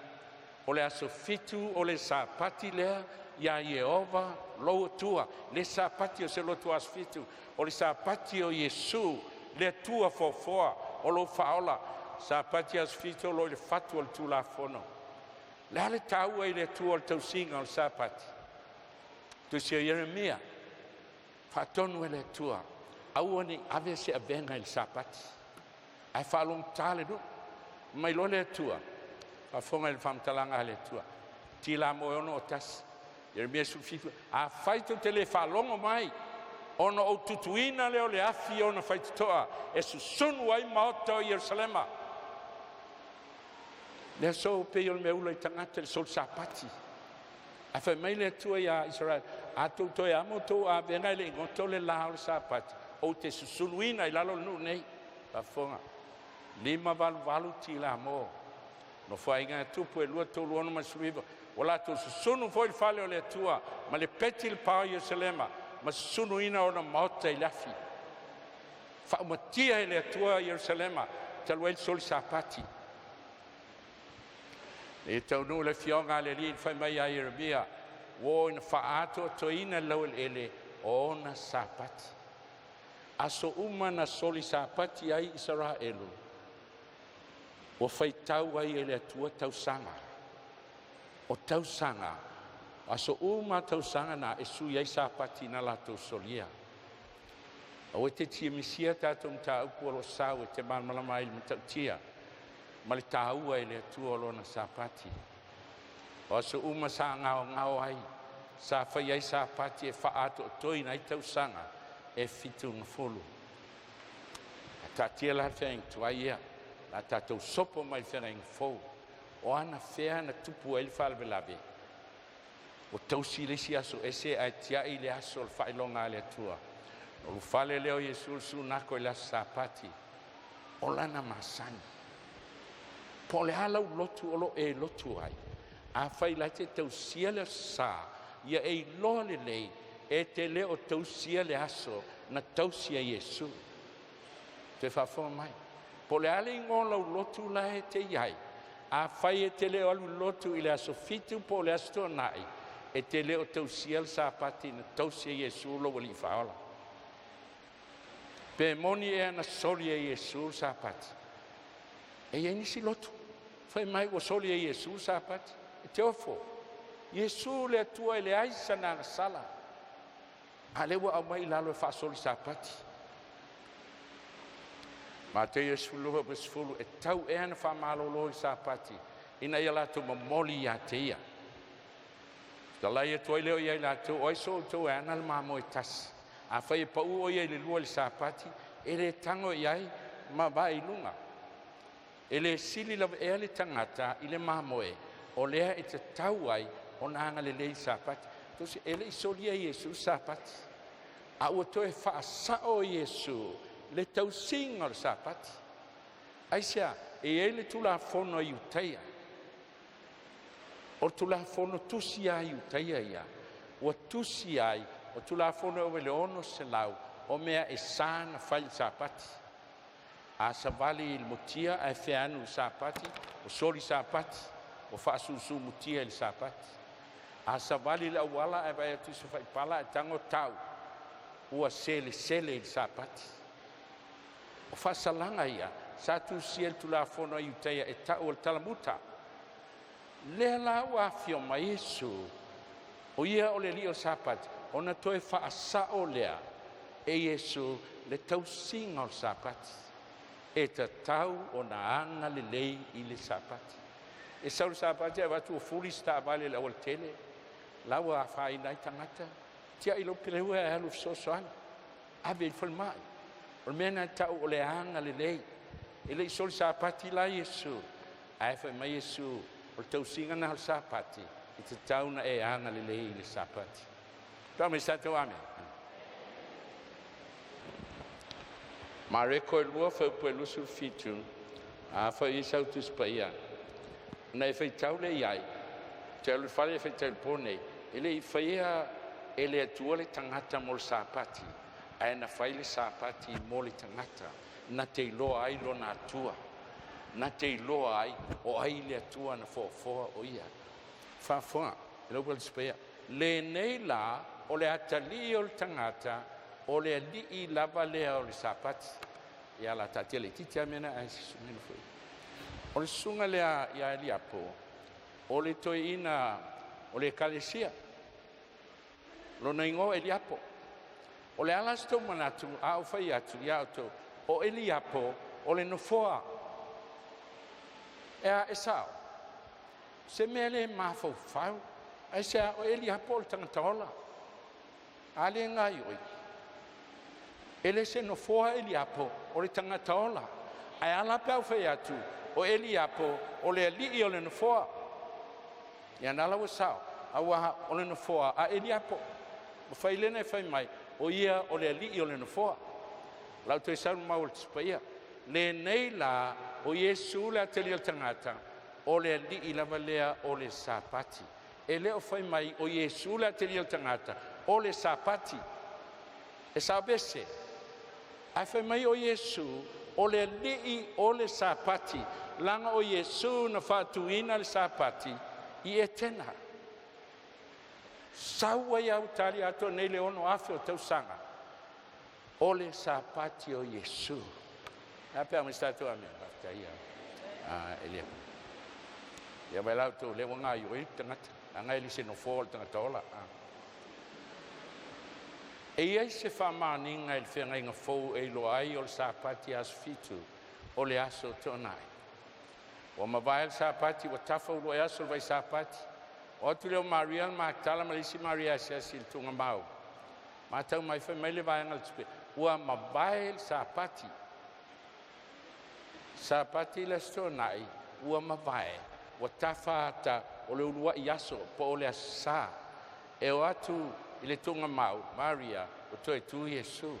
O le aso fitu o le sapati lea, ia Iehova lo tua. Le sapati o se lo tua fitu. O le sapati o Iesu, le tua fofoa, o lo faola. Sapati as fitu o lo le fatu o le tu la fono. Le ale taua i le tua o le tausinga o le sapati. Tu se Jeremia, fatonu e le tua. Aua ni ave se avenga il sapati. Ai whalong tale do. Mai lo le tua. Fa fonga il famtalanga le tua. Tila mo ono o tas. Jeremia su fitu. A faito te le whalongo mai. Ono o tutuina leo le afi ono faito toa. E su sunu ai maota o Yerusalema. Le so pe yo me ulo i tangata le sol sapati. A fa mai le tua ya Israel. A to to ya mo to a venga le ngoto le la o sapati. O te su sunuina i lalo nu nei. Fa fonga. Lima valu tila mo. No fai nga tupu e lua tolu ono masuiva. Wala tu sunu foi il fale o le tua. Ma le peti il pao Yerusalema. Ma sunu ina ona maota i lafi. Fa umatia e le tua Yerusalema. Talua il sol sapati. E tau nu le fionga le li fai mai a Jeremia. Wo ina faato to ina lau ele ona sapati. Aso umana soli sapati ai Israelu. O fai tau ai ele atua tau sanga. O tau sanga. Aso uma tau sanga na e sui ai sapati na la tau solia. O te tia misia tato mta upu alo sau e te malmalama ili mta tia. Ma le taua ele atua alo na sapati. O aso uma sa ngao ai. Sa fai ai sapati e faato toi na i tau sanga. E fitu ngafolu. Ta tia la feng tuai ia. La tatou sopo mai wheneng fau. O ana whea na tupu e le whalwe lawe. O tausi le si aso ese ai tia i le aso le Faailoga le Atua. O lu whale leo Yesu su nako i la sapati. O lana masani. Po le halau lotu o lo e lotu ai. A whaila te tausia le sa. Ia e loa le lei. E te leo tausia le aso na tausia Yesu. Te whawhonga mai. Po le ale ingo lau lotu la e te iai. A whai e te leo alu lotu i le aso fitu po le aso toa nai. E te leo tausia le sapati na tausia Yesu lo wali whaola. Pe moni e ana soli e Yesu sapati. E ia nisi lotu. Whai mai wa soli e Yesu sapati. E te ofo. Yesu le atua e le aisa na sala. A lewa au mai lalo e whaasoli sapati. Ma te Yesu loha besfulu e tau e ana whamalolo i sapati. Ina ia lato mamoli ia te ia. Talai e toi leo ia lato oiso tau e ana le mamo e tas. A whai e pau o ia le lua le sapati. E le tango iai ma vai lunga. E le sili lava e le tangata i le mamo e. O lea e te tau ai o nanga le lei sapati. Tosi e le isolia Yesu sapati. A ua toi whaasao Yesu. Le tausinga o sapati. Aisia, e le tula fono i utaia. O tula fono tusi ai utaia ia. O tusi ai, o tula fono o le ono se lau. O mea e sana fai sapati. A savali il mutia e feanu sapati. O soli sapati. O fasusu mutia il sapati. A savali la wala e vai atu se fai pala e tango tau. Ua sele il sapati. O whasalanga ia, sa tu siel tu la fono i uteia e tau o talamuta. Lea la wafio ma Yesu, o ia o le li o sapati, o na toe whaasa o lea, e Yesu le tau singa o sapati, e ta tau o na anga le lei i le sapati. E sau sapati e watu o fuli sta vale la o tele, la wa whai nai tangata, tia ilo pireua e alu sosoan, ave il falmai. O mena tau o le anga le lei. E le isoli sapati la Yesu. Ai whai mai Yesu. O le tau singa na o sapati. I te tau na e anga le lei le sapati. Tau me sa tau ame. Ma reko e lua whai pu e lusu fitu. A whai i sau tus pa ia. Na e whai tau le iai. Te alu whale e whai tau pone. E le i whai e le atua le tangata mo le sapati. Ai na faile sapati mo le tangata na te iloa ai lona atua na te iloa ai o ai le atua na foafoa o ia faafoa e lau spea lenei la o le atali o le tangata o le alii lava lea o le sapati ia la tatia le titi amena ai sisumena foi o le sunga lea ia eliapo o le toeina o le ekalesia lona ingoa eliapo o le alas tau manatu a o fai atu ia o tau o eliapo o le nofoa ea e sao se mea le mafaufau ai sea o eliapo o le tangataola a le ngai oi ele se nofoa eliapo o le tangataola ai ala pe au fai atu o eliapo o le alii o le nofoa ia nala o sao aua o le nofoa a eliapo o fai lena e fai mai o ia o le alii o le nofoa lau toi sau mau le tispaia lenei la o Iesu le ateli o tangata o le alii lava lea o le sapati e leo fai mai o Iesu le ateli o tangata o le sapati e sa bese ai fai mai o Iesu o le alii o le sapati langa o Iesu na fatuina le sapati i e tena saua ia utali ato nei le ono afe o tausanga o le sapati o Iesu ape a mistatu ame baftaia elia ia vai lau tu le wanga i oi tangata anga ili se no fol tangata ola e ia se whamaninga il whenga inga fou e lo ai o le sapati as fitu o le aso tonai o mawai le sapati o tafa ulo e aso vai sapati o tu leo Maria Magdala malisi Maria se il tunga mau ma tau mai whai mai le vai angal tupe ua mawai le sapati le stonai ua mawai o tafa ata o le ulua i aso po o le asa e o atu i le tunga mau Maria o toi tu Iesu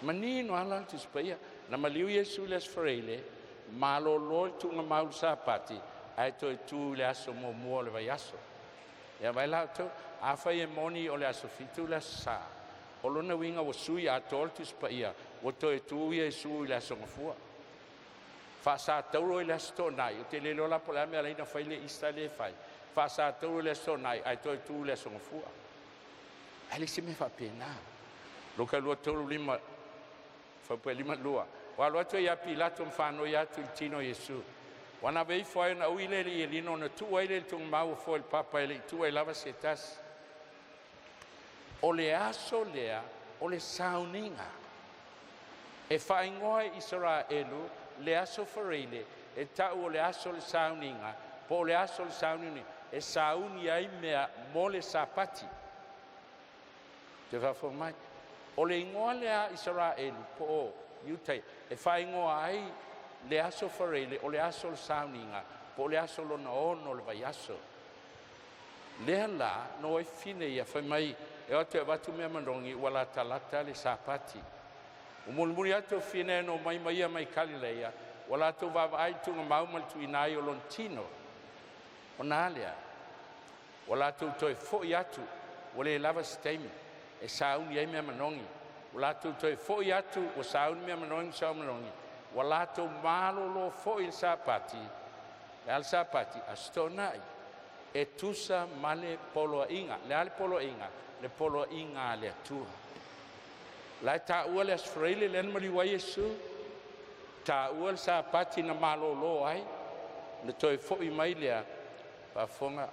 manino ala tu spaia na maliu Iesu le sfreile malo lo tunga mau sapati ai toi tu le aso mo le vai aso ia vai la tu a fai e moni o le aso fitu le sa o lona winga o sui a tol tu spaia o toi tu Iesu le aso ngafua fa sa tauro le sto nai o te le lola pola me ala ina fai le ista le fai fa sa tauro le sto nai ai toi tu le aso ngafua ai le se me fa pena lo ka lo tauro lima fa pe lima lua wa lo to ya pilato mfano ya tu tino Iesu wana vei foi na uile le lino na tu ile tu mau foi il papa ile tu ile lava setas o le aso lea o le sauninga e fa ingoi Israelu le aso farile e tau o le aso le sauninga po le aso le sauninga e sauni ai mea mo le sapati te va formai o le ingoa le a Israelu po iutai e fa ingoa ai le aso farile o le aso le sauninga po le aso lona ono le vai aso le la no e fine ia fai mai e o te watu mea manrongi wala talata le sapati o mulmuri atu fine no mai mai Galileia wala tu va ai tu mau mal tu inai o lontino o nalia wala tu toi fo yatu wale lava stemi e sauni ai mea manongi wala tu toi fo yatu o sauni mea manongi sa manongi wala tu malo lo fo il sapati e al sapati astonai e tusa male polo inga le al polo inga le atua la ta ua le asfreile le mali wa Iesu ta ua sapati na malo lo ai le toi fo i mai le pa fonga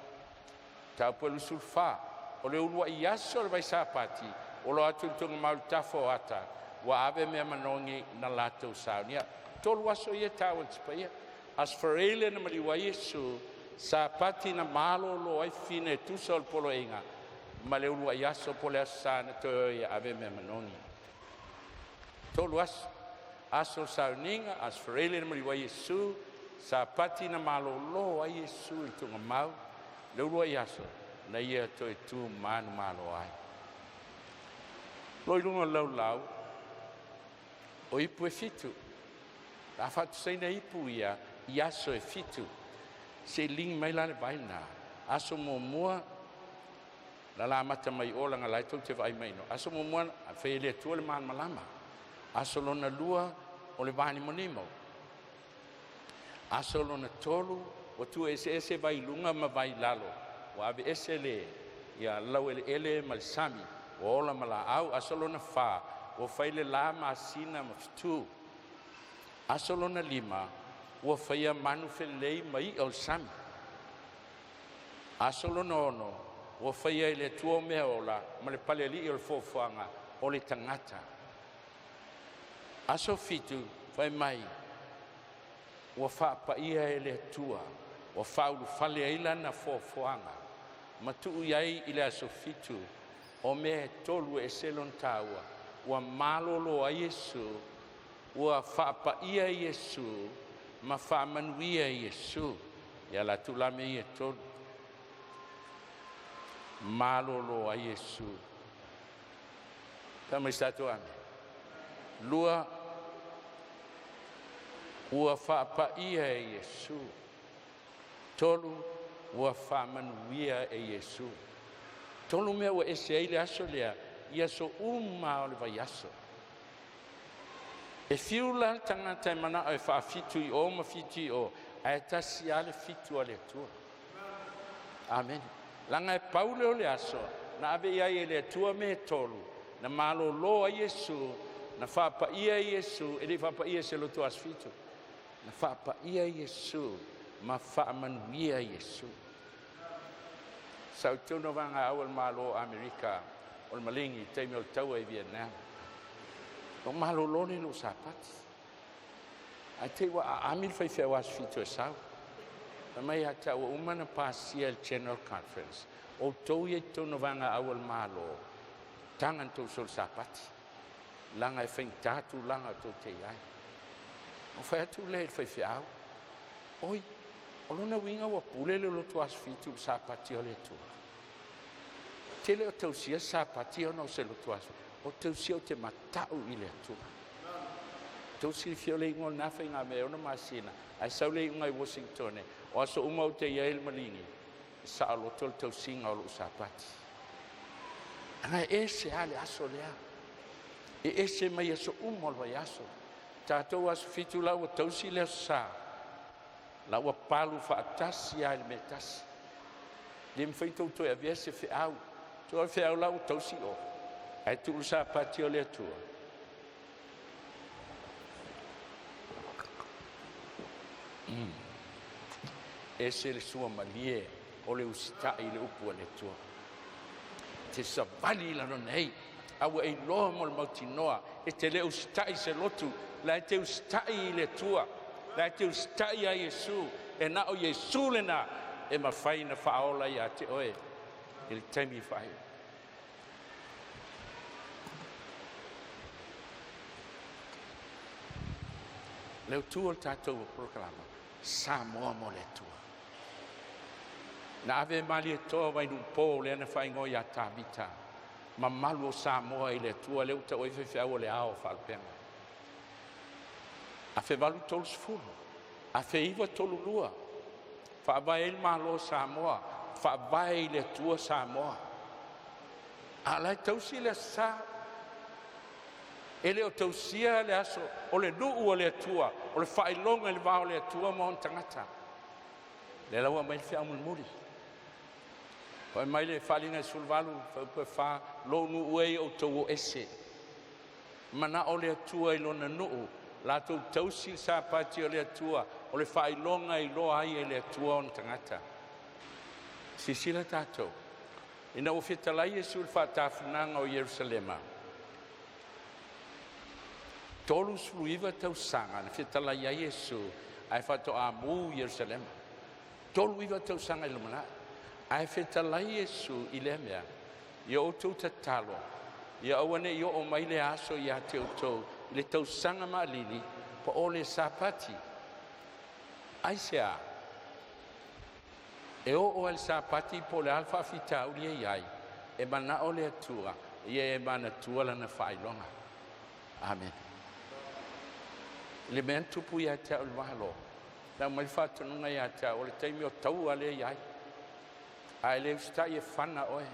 ta polu sulfa o le ulua i aso le vai sapati o lo atu tunga mau tafo ata wa ave mea manongi na lato saunia tolu aso ia tau spaia asfreile na mali wa Iesu sapati na malo lo ai fine tu sol polo inga ma le ulua i aso pole asana to ia ave mea manongi tolu aso sauninga asfreile na mali wa Iesu sapati na malo lo ai Iesu i tunga mau le ulua i aso na ia to tu manu malo ai loi lunga lau o ipu e fitu a fatu seina ipu ia i aso e fitu se ling mai la le baina aso mo mua la mata mai ola nga lai tau te vai mai no aso mo mo fe le tu le man malama aso lona lua o le vani monimo aso lona tolu o tu ese vai lunga ma vai lalo wa ave ese le ya lau ele malsami o la mala au aso lona fa o faile la ma sina ma tu aso lona lima o faia manu felei mai o sami aso lona ono o faia le tuo me ola ma le pale li o fofoanga o le tangata aso fitu fai mai o fa pa ia ele tua o faulu fale ila na fofoanga ma tu iai ile aso fitu o me tolu e selon taua o malolo a Yesu o fa pa ia Yesu ma fa manuia Yesu ya la tu la me tolu malolo a Yesu kama statu ame lua ua fa pa ia Yesu tolu ua fa manuia e Yesu tolu me ua ese ile aso lea ia so uma o le vai aso e fiula tangata mana e fa fitu I o ma fitu I o a tasi ale fitu ale tua amen langa e paule o le aso na ave ia ele tua me tolu na malo lo a Yesu na fa pa ia Yesu e le fa pa ia se lo tua fitu na fa pa ia Yesu ma fa manuia Yesu sau tunu vanga awal malo Amerika o malingi te me o tau e Vietnam o malo lo ni lo sapati a te wa amil fai fe was fitu sau mai hata o umana pasia general conference o tau e tunu vanga awal malo tangan tu sul sapati langa e fai tatu langa tu te ai o fai atu le fai fiau oi o lona winga wa pule le lo tuas fitu sapati o le tu tele o tau sia sapati o no se lo tuas o tau sia o te matau I le tu tau si fiole ngol na fai nga me ona masina ai saule ngai Washington o aso uma o te yael malingi sa lo tau singa o lo sapati ai ese ale aso lea e ese mai aso uma lo aso tatou aso fitu la o tau si le sa la ua palu fa atasi ai me tasi lim feito to e vese fe au to fe au la o tau si o ai tu sa pati o le tua ese le sua malie o le usita I le upu le tua te savali la no nei au e lo mo mautinoa e te le usita I se lotu la te usita I le tua la te ustai a Yesu e na o Yesu le na e ma fai na faola ia te oe il temi fai leo tu o tatou proclama SAMOA mo le tua na ave mali e toa vai nun po le na fai ngoi a tabita ma malu o SAMOA I le tua leo ta oe fe o le ao falpenga a fe valu tolu sfulu a fe iwa tolu lua fa vai il malo SAMOA fa vai le tua SAMOA a lai tausi le sa ele o tausia le aso o le nuu o le tua o le faailoga le vao le tua mo ona tagata le laua mai le feaumuli o mai le faaliga sulvalu faupe fa lou nuu ai o tou o ese mana o le atua I lona nuu latou tausi sapati o le atua o le faailoga I loa ai e le atua ona tagata sisila tatou ina ua fetalai Iesu le faatafunaga o Ierusalema tolu suluiva tausaga na fetalai ai Iesu ae faatoʻamu Ierusalema tolu iva tausaga I le manā ae fetalai Iesu I lea mea ia outou tatalo ia aua neʻi oo mai le aso iā te outou I le tausaga maʻalili po o le sapati aisea e oo le sapati po le ala faafitauli ai ai e manaʻo le atua ia e manatua lana faailoga amen le mea tupu iā te au le malo lau mai faatonuga iā te au o le taimi o tau a le ai ae le usitaʻi e fana oe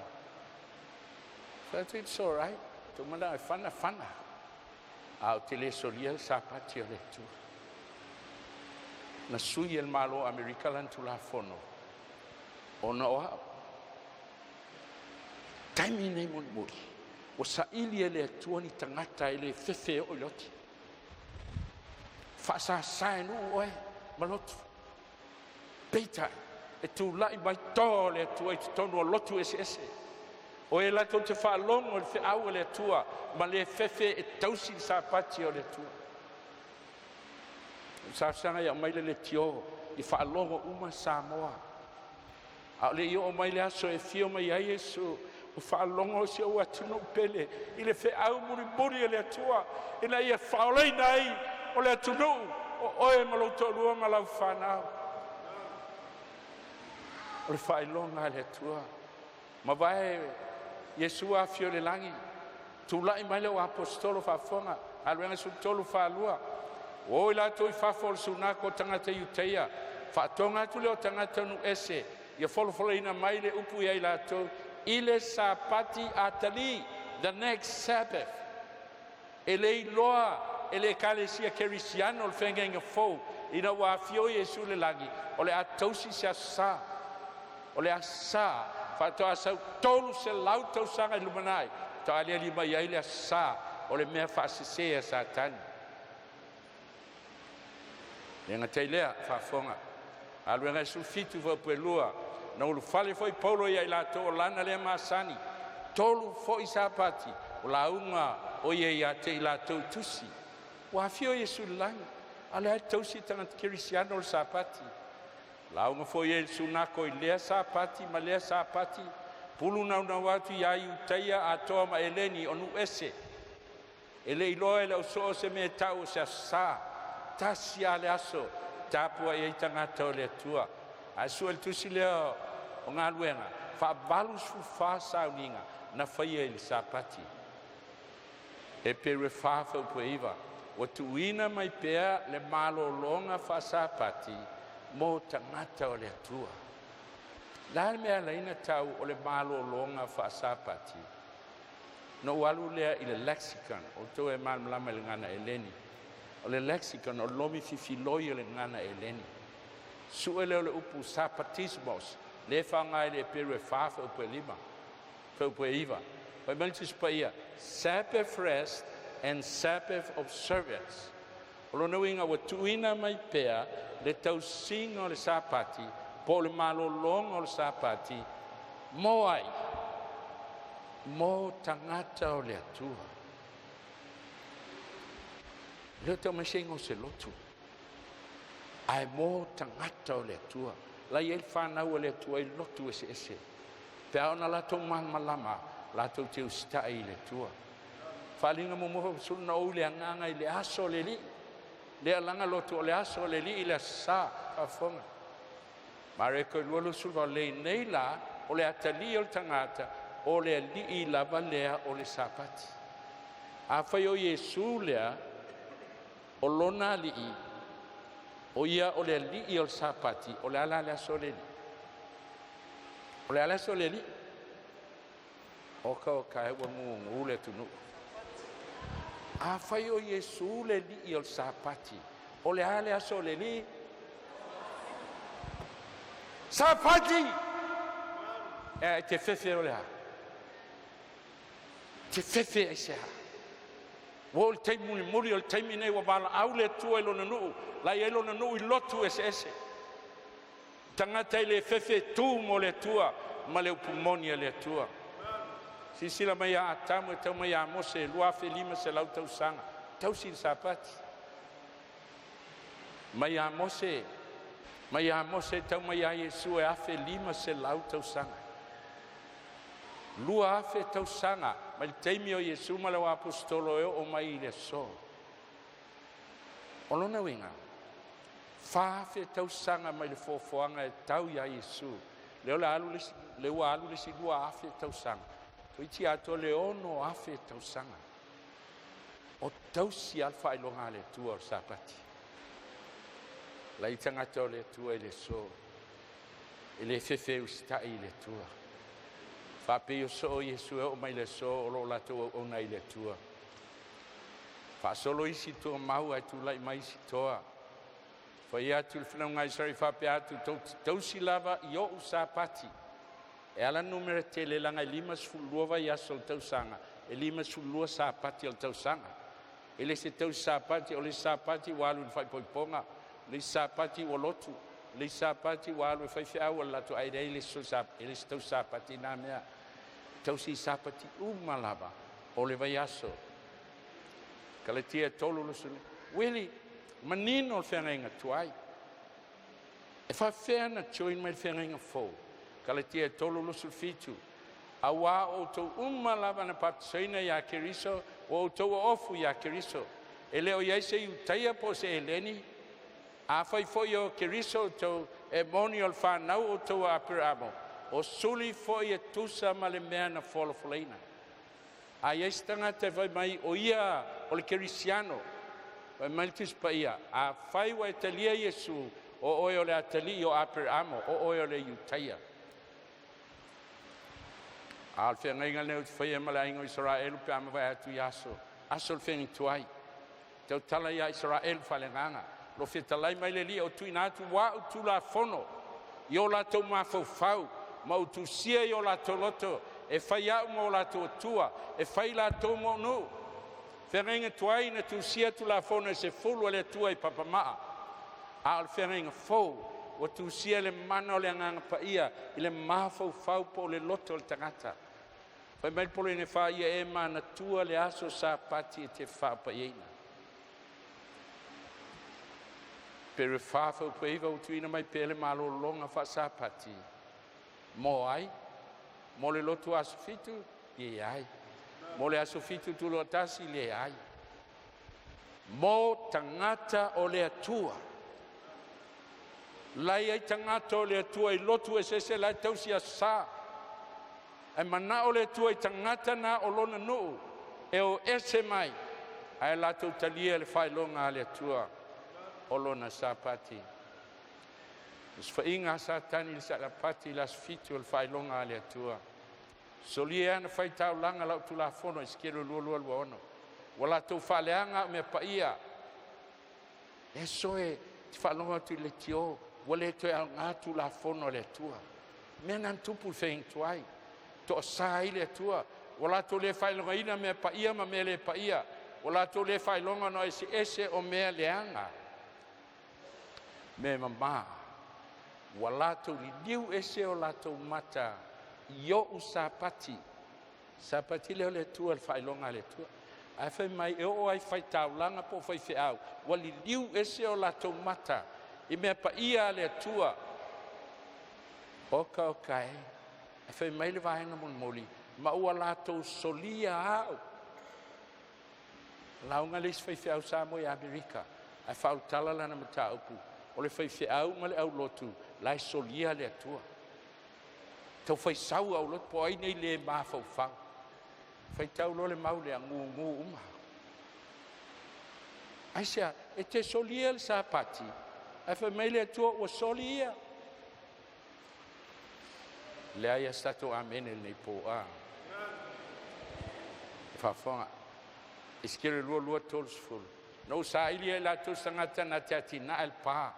But it's all right. Tumana fana. Au te le solia sapati o le tu. Na sui el malo Amerika lan tu la fono. Ona oa. Taimi nei mon muri. O sa ili ele tuani tangata ele fefe o loti. Fasa sainu oe malotu. Peita e tu lai mai tole tu e tonu o lotu ese. O e la te whaalongo le whiau le tua, ma le fefe e tausi sa pati o le tua. Sa sanga ia mai le tio, i whaalongo uma SAMOA. A le i o mai le aso e fio mai a Yesu, o whaalongo si o atino pele, i le whiau muri le tua, i na ia whaolei nei, o le atunu, o oe maloto lua malau whanau. O le whailonga le tua, ma vai Yesu a fio le langi, tu lai mai le o apostolo whafonga, aluenga su tolu whalua, o ila toi whafol sunako tangata iuteia, whatonga tu leo tangata nu ese, ia folofolo ina mai le upu ia ila to, ile sapati atali, the next Sabbath, ele iloa, ele kalesia kerisiano, le whengenga fau, ina wa fio Yesu le langi, o le atausi se asa, o le asa, Fato asau tolu se lau tau sanga lumanai. Ta alia lima ia ile sa o le mea whaasesea Satan. Lenga teilea whaafonga. Aluenga sulfitu wa puelua. Na ulu fale foi paulo ia ila to lana le masani. Tolu foi sapati. O la unga o ia te ila to tusi. Wa fio Yesu langi. Alea tausi tangat kirisiano o sapati. Launga foi el sunako i lea sapati, ma lea sapati. Pulu nau watu ia iuteia atoa ma eleni onu ese. Ele iloa ele uso se me tau se sa. Tasi ale aso. Tapua ia tangata o le tua. Asu el tusi leo o ngā luenga. Fa valus fu fa sauninga. Na faia el sapati. E pere fafa upueiva. O tuina mai pea le malo longa fa sapati. Mo tangata o le atua. La mea laina tau o le malo longa fa sapati. No walu lea i le lexicon. O tau e malama le ngana eleni. O le lexicon o lomi fifiloi o le ngana eleni. Suele o le upu sapatismos. Le whangai le peru e fafa upe lima. Upe iwa. Pai mantis pa ia. Sabbath rest and Sabbath observance. O lo inga wa tuina mai pea le tau singa o le sapati, po le malo longa o le sapati, mo ai, mo tangata o le atua. Leo tau masenga o se lotu. Ai mo tangata o le atua. La iei whanau o le atua i lotu ese. Pea ona lato malama, lato te ustai i le atua. Whalinga mo moho suna o le anganga i le aso le li. Le alanga lotu o le aso le li i le sa whafonga. Mare koe lualo sulwa le nei la o le atali o le tangata o le li i lava lea o le sapati. A whai o Yesu lea o lona li i o ia o le li i o le sapati o le ala le aso le li. O le ala aso le li. Oka o kai wa ngu le tunu. A whai o Yesu le li i o sapati. O le ale aso le li. Sapati! Te fefe o le ha. Te fefe e se ha. Wo le teimuni muri o le teimine wa bala au le tua ilo na nuu. La ilo na nuu i lotu ese. Tangata i le fefe tu mo le tua. Ma le upumonia le tua. Sila mai a tamu tau mai a mose lua fe lima se lau tau sanga tau si sapati mai a mose tau mai a Yesu e a fe lima se lau tau sanga lua a fe tau sanga mai teimi o Yesu ma lau apostolo e o mai le so o lona winga fa fe tau sanga mai le fofoanga e tau ya Yesu leo la alu le si lua a fe tau sanga Toi ti ato le ono afe tau sanga. O tau si alfa ilonga le tua o sapati. La i tangata o le tua i le so. E le fefe ustai le tua. Whapeo so o Yesu o mai le so o lo lato o nei le tua. Whaasolo isi tua mau ai tu lai mai isi toa. Whai atu le whanau sari whape atu tausi lava i o usapati. E ala numere te le langa 5 vai aso le tausanga. E 5 sapati o le tausanga. E le se tau sapati o le sapati walu le whai poiponga. Le sapati o lotu. Le sapati walu le whai whiau o lato ai rei le se tau sapati nā mea. Tausi sapati umalava o le vai aso. Ka le tia tolu lo suni. Willie, manino le whenga tuai. E whawhea na join mai le whenga fōu. Ka le tia tolu lo suni fitu. A wā o tau umalava na papisaina ia keriso, o tau ofu ia keriso. E leo iai se utaia po se eleni. A whai foi o keriso tau e moni o le whanau o tau apiramo. O suli foi e tusa ma le mea na wholofolaina. A iai stanga te vai mai o ia o le kerisiano. Vai mai le tuspa ia. A whai wa e talia Yesu o oi o le atali o apiramo, o oi o le utaia. Al whenga leo te whaia mala ingo Israel pe ama vai atu i aso. Aso le whengi tuai. Tau tala ia Israel whalenganga. Lo whetalai mai le lia o tui nātu wā o tu la fono. I o lato mawhau ma o tu sia i o lato loto. E whai au ma o lato tua. E whai lato mo no. Whenga tuai na tu sia tu la fono e se fulu le tua i papamaa. Al whenga fau. O tu sia le mana o le anganga pa ia. I le mawhau po le loto le tangata. Whai mai polo ne wha ia e mana tua le aso sa pati e te wha pa ieina. Pero whawhau pa iwa o tuina mai pele malo longa wha sa pati. Mo ai. Mo le loto aso fitu, ie ai. Mo le aso fitu tu lo tasi, le ai. Mo tangata o le atua. Lai ai tangata o le atua i lotu e sese lai tausi a sa. E mana o le atua i tangata na o lona nuu. E o ese mai. Ai lato talia le failonga le atua. O lona sa pati. Is whainga sa tani le sa pati las fitu le failonga le atua. Solia ana whai tau langa lau tu la fono i skero lua ono. Wala tau whaleanga me paia. E soe ti whalonga tu le tio. Wale to al ngatu la fono le tua. Mena tupu feing tuai. To sai le tua. Wala to le failonga ina me paia ma me le paia. Wala to le failonga no ese o me leanga. Me mama. Wala to li diu ese o la to mata. Yo usapati. Sapati le tua le failonga le tua. Ai fai mai e o ai fai taulanga po fai feau. Wali liu ese o la to mata. I mea pa ia le tua. Oka e. Ai fai mai le vahenga mon moli. Ma ua la to solia au. Launga les fai feau Samoa i Amerika. Ai fau tala lana mata upu. O le fai feau ma le au lotu. Lai solia le tua. Tau fai sau au lot po ai nei le ma fau fau. Fai tau lo le mau le ngu uma. Ai sea, e te solia le sapati. Ai fai mai le tua o solia. Le ai è stato amen nei po a. Fa fonga. Iskere lua tolsful. No sa ilia la tu sangata na tatina el pa.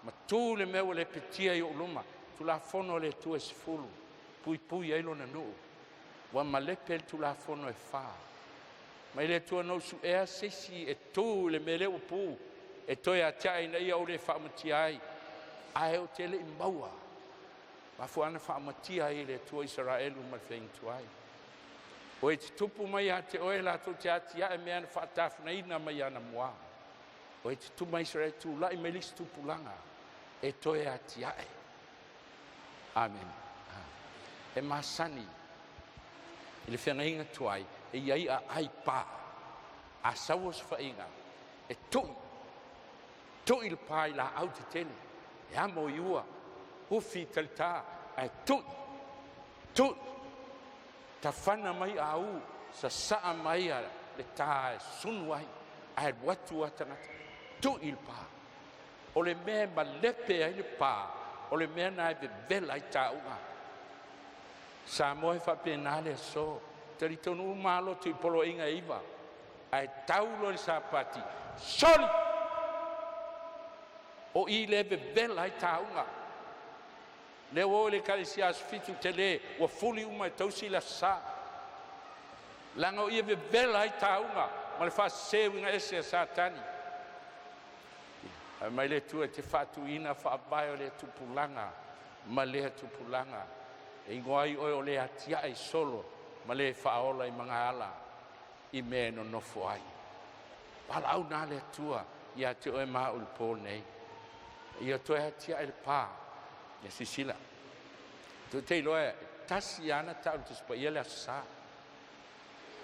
Ma tu le meu le petia i luma. Tu la fono le tu esfulu. Pui ai lona no. Wa malepe tu la fono e fa. Ma le tu no su e sesi e tu le mele o pu. E toi a tia ina ia o le fa matiai. Ai o tele imbaua. Ma fu ana fa matiai le tu Israel o mal fein tuai. O e tupu mai a te oe la tu te atia e mea na fa tafna ina mai ana moa. O e tu mai Israel tu la i melis tupu langa. E toi a tia e. Amen. E masani i le whengainga tuai e iai a ai pā a sauos whainga e tui le pā i la au te tene e amo i ua hufi talita e tui ta whana mai a u sa saa mai a le tā e sunu ai a e watu a tangata tui le pā o le mea ma lepe ai le pā o le mea na e vela i tā unga SAMOA e whapena le so. Tari tonu malo tu polo inga iwa. Ai taulo le sapati. Soli! O I le vela ai taunga. Le o le kalisia fitu tele. Wa fuli uma e tausi la sa. Langa o I vela ai taunga. Ma le wha sewinga ese a satani. Mai le tua te whatu ina whaabai o le tupulanga. Ma le tupulanga. E ngoai o le atia ai solo. Ma le whaola I mga ala. I me no nofo ai. Pala au nā le tua. Ia te oe maa ul pōl nei. Ia toe atia ele pā. Ia sisila. Tu te loe. Tasi ana tau te spa. Ia le asa.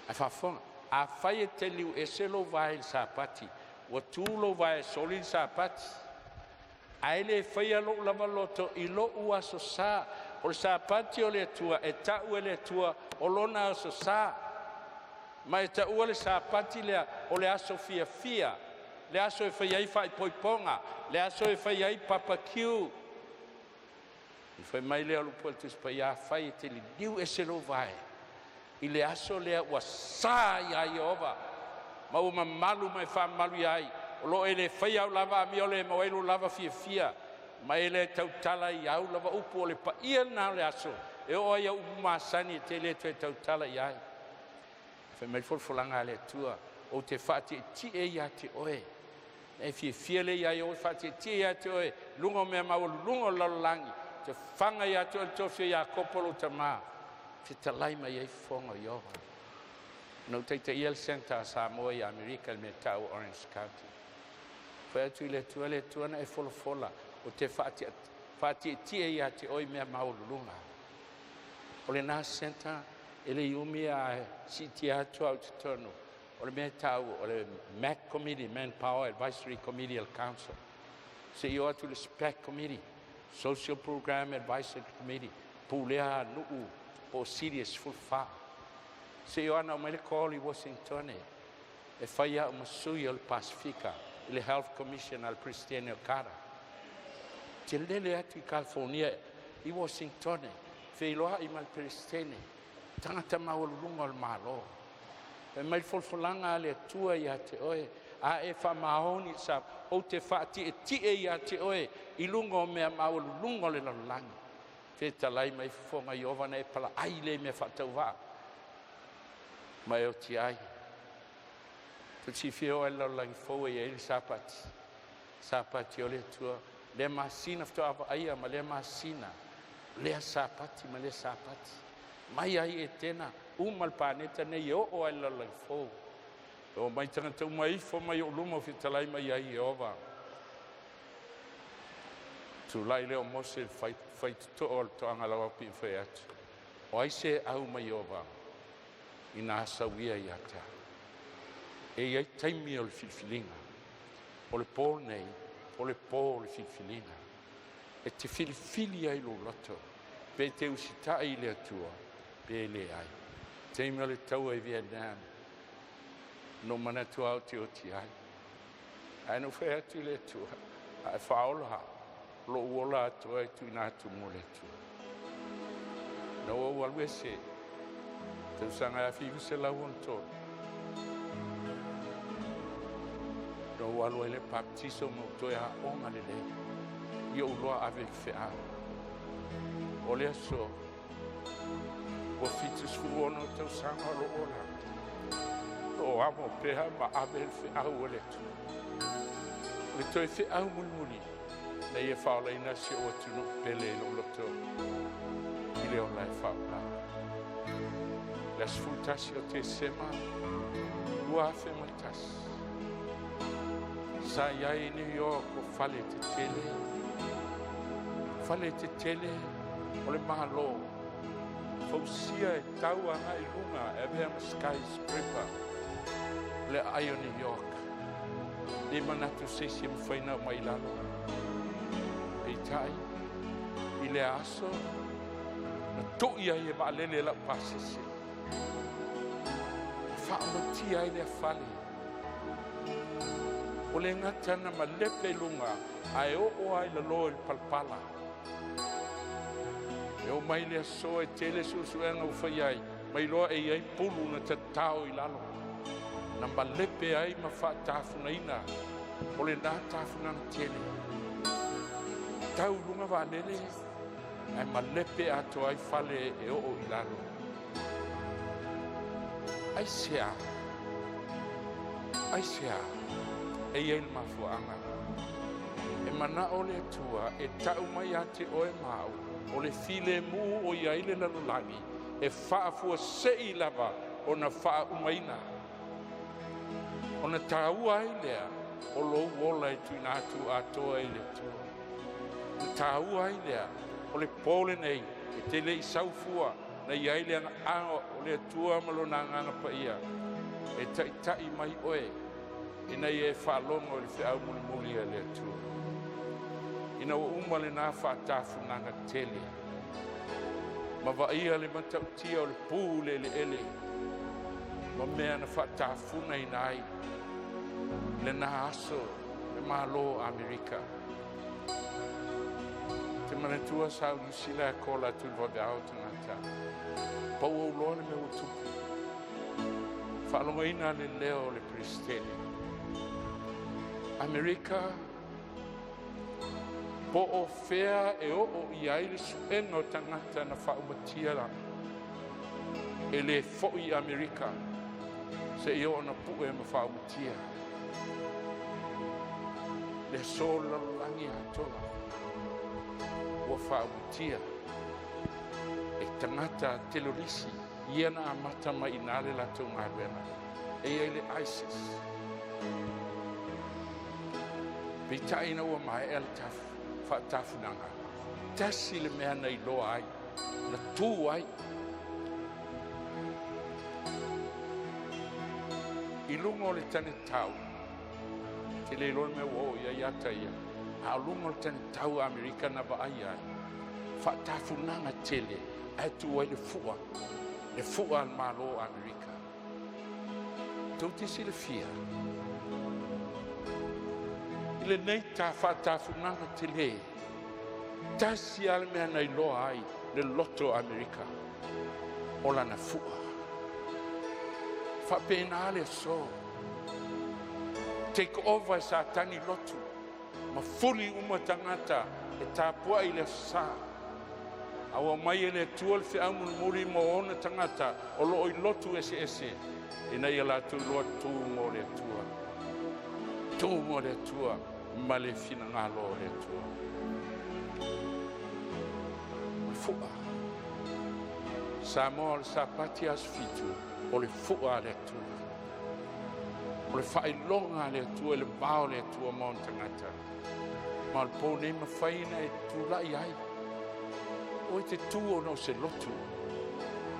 A whafonga. A whai e te liu e se lo vai sa pati. Wa tu lo vai soli sa pati. A ele whai a lo lava loto. I lo ua so sa. O le sa pati o le tua. E tau e le tua. O lona o so sa. Ma e ta ua le sa pati lea o le aso fia fia. Le aso e whai ai whai poiponga. Le aso e whai ai papakiu. I whai mai lea lupo le tuspa ia whai te li diu e se lo vai. I le aso lea ua sa ia Iova. Ma ua malu mai wha malu iai. O lo e le whai au lava a mi o le mawailu lava fia fia. Ma e le tautala i au lava upu o le pa ia na le aso. E o ia upu maasani te le tue tautala iai. Whai mai folfolanga le tua. O te whate ti e ia te oe. E fia le ia o whate ti e ia te oe. Lungo mea mau lungo lalolangi. Te whanga ia te o tofio ia kopolo ta maa. Te talai mai ei whonga Iova. No te IL Center a Samoa i Amerika me tau Orange County. Whai atu le tua na e folofola. O te whate ti e ia te oe mea mau lunga. O le nā center. Ele iumi a siti atu au te tonu. O le mea tau, o le MAC Committee, Manpower Advisory Committee al Council. Se i o atu le SPAC Committee, Social Program Advisory Committee. Pulea nuu po serious full fa. Se i o ana o mele kōli Washington e whaia o masui o le Pasifika, le Health Commission al Cristiano Cara. Te lele atu I California, I Washington, Faailoga I mal Pristene. Tangata maulunga o le malo. E mai folfolanga le tua ia te oe. A e wha mahoni sa o te whaati e tie ia te oe. I lunga o mea maulunga o le lalangi. Te talai mai fonga Iova na e pala aile me whatau wā. Mai o ti ai. Tu ti whio e lalangi fōu e ili sapati. Sapati o le tua. Le masina fto ava aia ma le masina. Le sapati ma le sapati. Mai ai e tena, umal paneta nei o ai lalai fōu. O mai tangata mai fo mai o luma fitalai mai ai Iova. Tu lai leo mose fai to o to angalawa pi fai atu. O ai se au mai Iova. Ina asawia iata. E iai taimi o le filfilinga. O le pō nei, o le pō le filfilinga. E te filfili ai lo loto. Pe te usita ai le atua. Pele ai. Te me le tau e Vietnam. No mana tua au te oti ai. Ai no whea atu le tua. Ai whaola. Lo uola atu ai tu ina atu mo le tua. No o alwe se. Te usanga a figu se lau onto. No o alwe le baptiso mo toi a onga le le. Ia uloa ave whea. O le aso. O fitus fuono tau sanga lo ora. O amo peha ma abel fe au o letu. Le toi fe au mulmuli. Na ia whaola ina se o tunu pele lo loto. I leo lai whaola. Le asfultasi o te sema. Ua fe matasi. Sa iai New York o fale te tele. Fale te tele o le mahalo. Fausia e tau anga I lunga e vea ma skyscraper le ai o New York. Le manatu seisi ma whaina mai lalo. E tai, I le aso, na toi ai e maalele la pasisi. Whaamatia ai le fale. O le ngatana ma lepe lunga, ai o ai la loa I palpala. E o mai le so e tele susuenga u whaiai. Mai loa e ai pulu na te tau I lalo. Na malepe ai ma wha tafuna ina. O le nā tafuna na tele. Tau runga wa lele. Ai malepe ato ai fale e o I lalo. Ai sea. Ai sea. E iei mafuanga. E mana o le tua e tau mai ate o e mau. O le file mu o iai le lalulangi. E whaafua sei lava o na wha umaina. O na tāua ai lea o lo wola e tuina atu atoa I le tua. Na tāua ai lea o le pole nei e te le I saufua na iai le anga o le tua malo na ngana pa ia. E tai mai oe. Ina e whaalonga o le whiau muli muli e le tua. Ina o umale nā whaatafu nanga tele. Ma vaia le matautia o le pūle le ele. Ma mea na whaatafuna I nai. Le nā aso, le malo Amerika. Te manatua sau Nisila e kola tu vode au tangata. Pau au loa le me o tupu. Whaalonga ina le leo le Kristeni. Amerika po o fea e o I ai le suenga o tangata na whaumatia la. E le fo'i Amerika. Se I o na pue ma whaumatia. Le sola langi atola. Ua whaumatia. E tangata telorisi. Ia na amata mai inale la tau ngāruena. E ai le ISIS. Vita ina ua mai el tafu. Whaatafunanga. Tasi le mea nei loa ai. Na tū ai. I lungo le tane tau. Te le lor me wo ia iata ia. A lungo le tane tau Amerika na ba ai ai. Whaatafunanga tele. Ai tu ai le fua. Le fua al malo Amerika. Tau te si le fia. Le nei ta whaatafunanga te le. Tasi ale mea nei loa ai le loto Amerika. O lana fua. Whapena ale so. Take over sa tani lotu. Ma fuli uma tangata e tāpua I le sa. Awa mai e le tuol fi amul muri mo ona tangata o lo I lotu ese ese. E nei ala tu loa tu mo le tua. Tu mo le tua. Ma le fina ngalo le tua. Fua. Samoa le sapati as fitu o le fua le tua. O le faailoga le tua le bao le tua mo tangata. Ma le po nei mawhaina e tūlai ai. O te tū o no se lotu.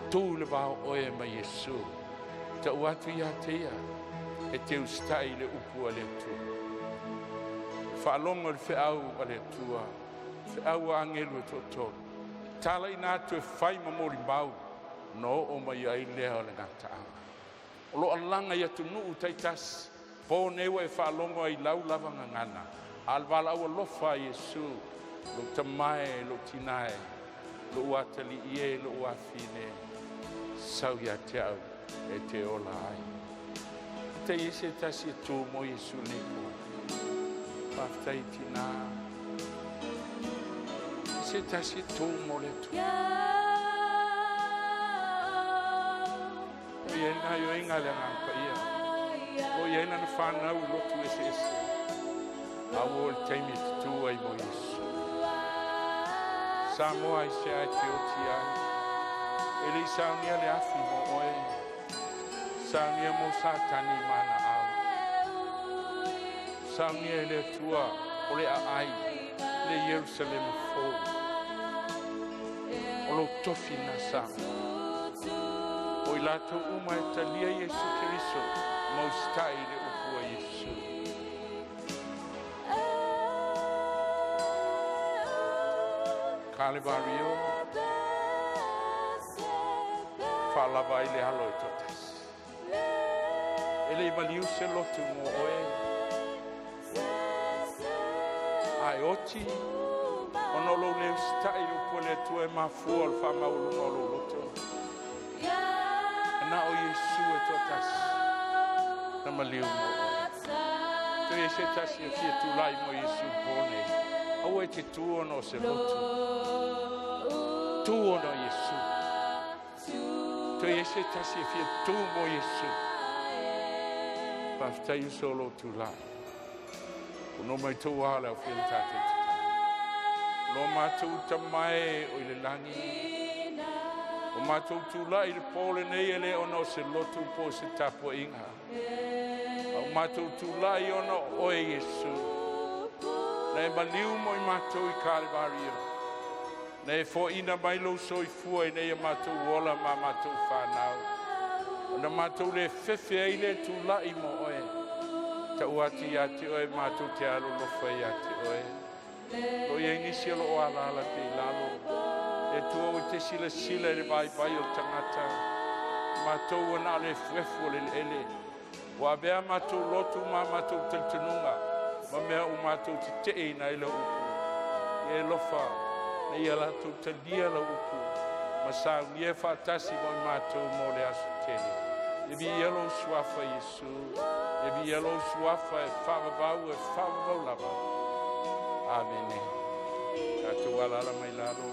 Tū le bao oe ma Yesu. Ta uatu ia te ia. E te ustai le upua le tua. Whaalonga le whiau a le tua. Whiau a angelu e tōtō. Tala I nātu e whai mamori mau. No o mai ai lea o le ngata anga. O lo alanga I atu nuu taitas. Po newa e whaalonga I lau lava ngangana. Alwala au alofa Yesu. Lo tamae, lo tinae. Lo uatali ie, lo uafine. Sau ia te au e te ola ai. Te ise tasi e tō mo Yesu neko. Paftai tina. Se tasi tō mo le tu. O iena yo inga le ngampa ia. O iena na whanau lotu ese ese. Awo le teimi tu ai mo Yesu. Samoa I se ai te oti ai. Ele I saunia le afi mo oe. Saunia mo satani mana au. Saunia le tua o le ai le Jerusalem fo. O lo tofi na sama. O I lato uma e talia Yesu Keriso. Mo stai le upua Yesu. Kalevario. Whalava I le halo I totas. Ele I maliu se lotu mo oe. Ai oti, o Ono lo le stai lo pole tu e mafua fa maulu no lo to. Na o Yesu e to tas. Na maliu mo. Tu e se tas e fi tu lai mo Yesu pone. Au e te tu ono se lotu. Tu ono Yesu. Tu e se tas e fi tu mo Yesu. Pafta yu solo tu lai. Uno mai tu ala o fil tate. Lo mātou tamai o le langi. O mātou tūla i le pōle nei ele ono se lotu po se tapo inga. O mātou tūla i ono oe Yesu. Nei maliu mo i mātou i Kalvario. Nei fo ina mai lo soi fua i nei a mātou wola ma mātou whanau. O na mātou le fefe ai le tūla i mo oe. Ta uati ati oe mātou te alo lo fai ati oe. Lo ia inisi lo ala ala te lalo. E tua o te sila sila e vai vai o tangata. Mātou ana le fuefu le ele. Wa bea mātou lotu ma mātou tentununga. Ma mea o mātou te te na ila upu. E lofa. Na ia latou te lia la upu. Ma sa unie whatasi mo mātou mo le asu tele. E bi yelo suafa Yesu. E bi yelo suafa e whamavau e whamavau lava. Amen. Katu ala mai lalo.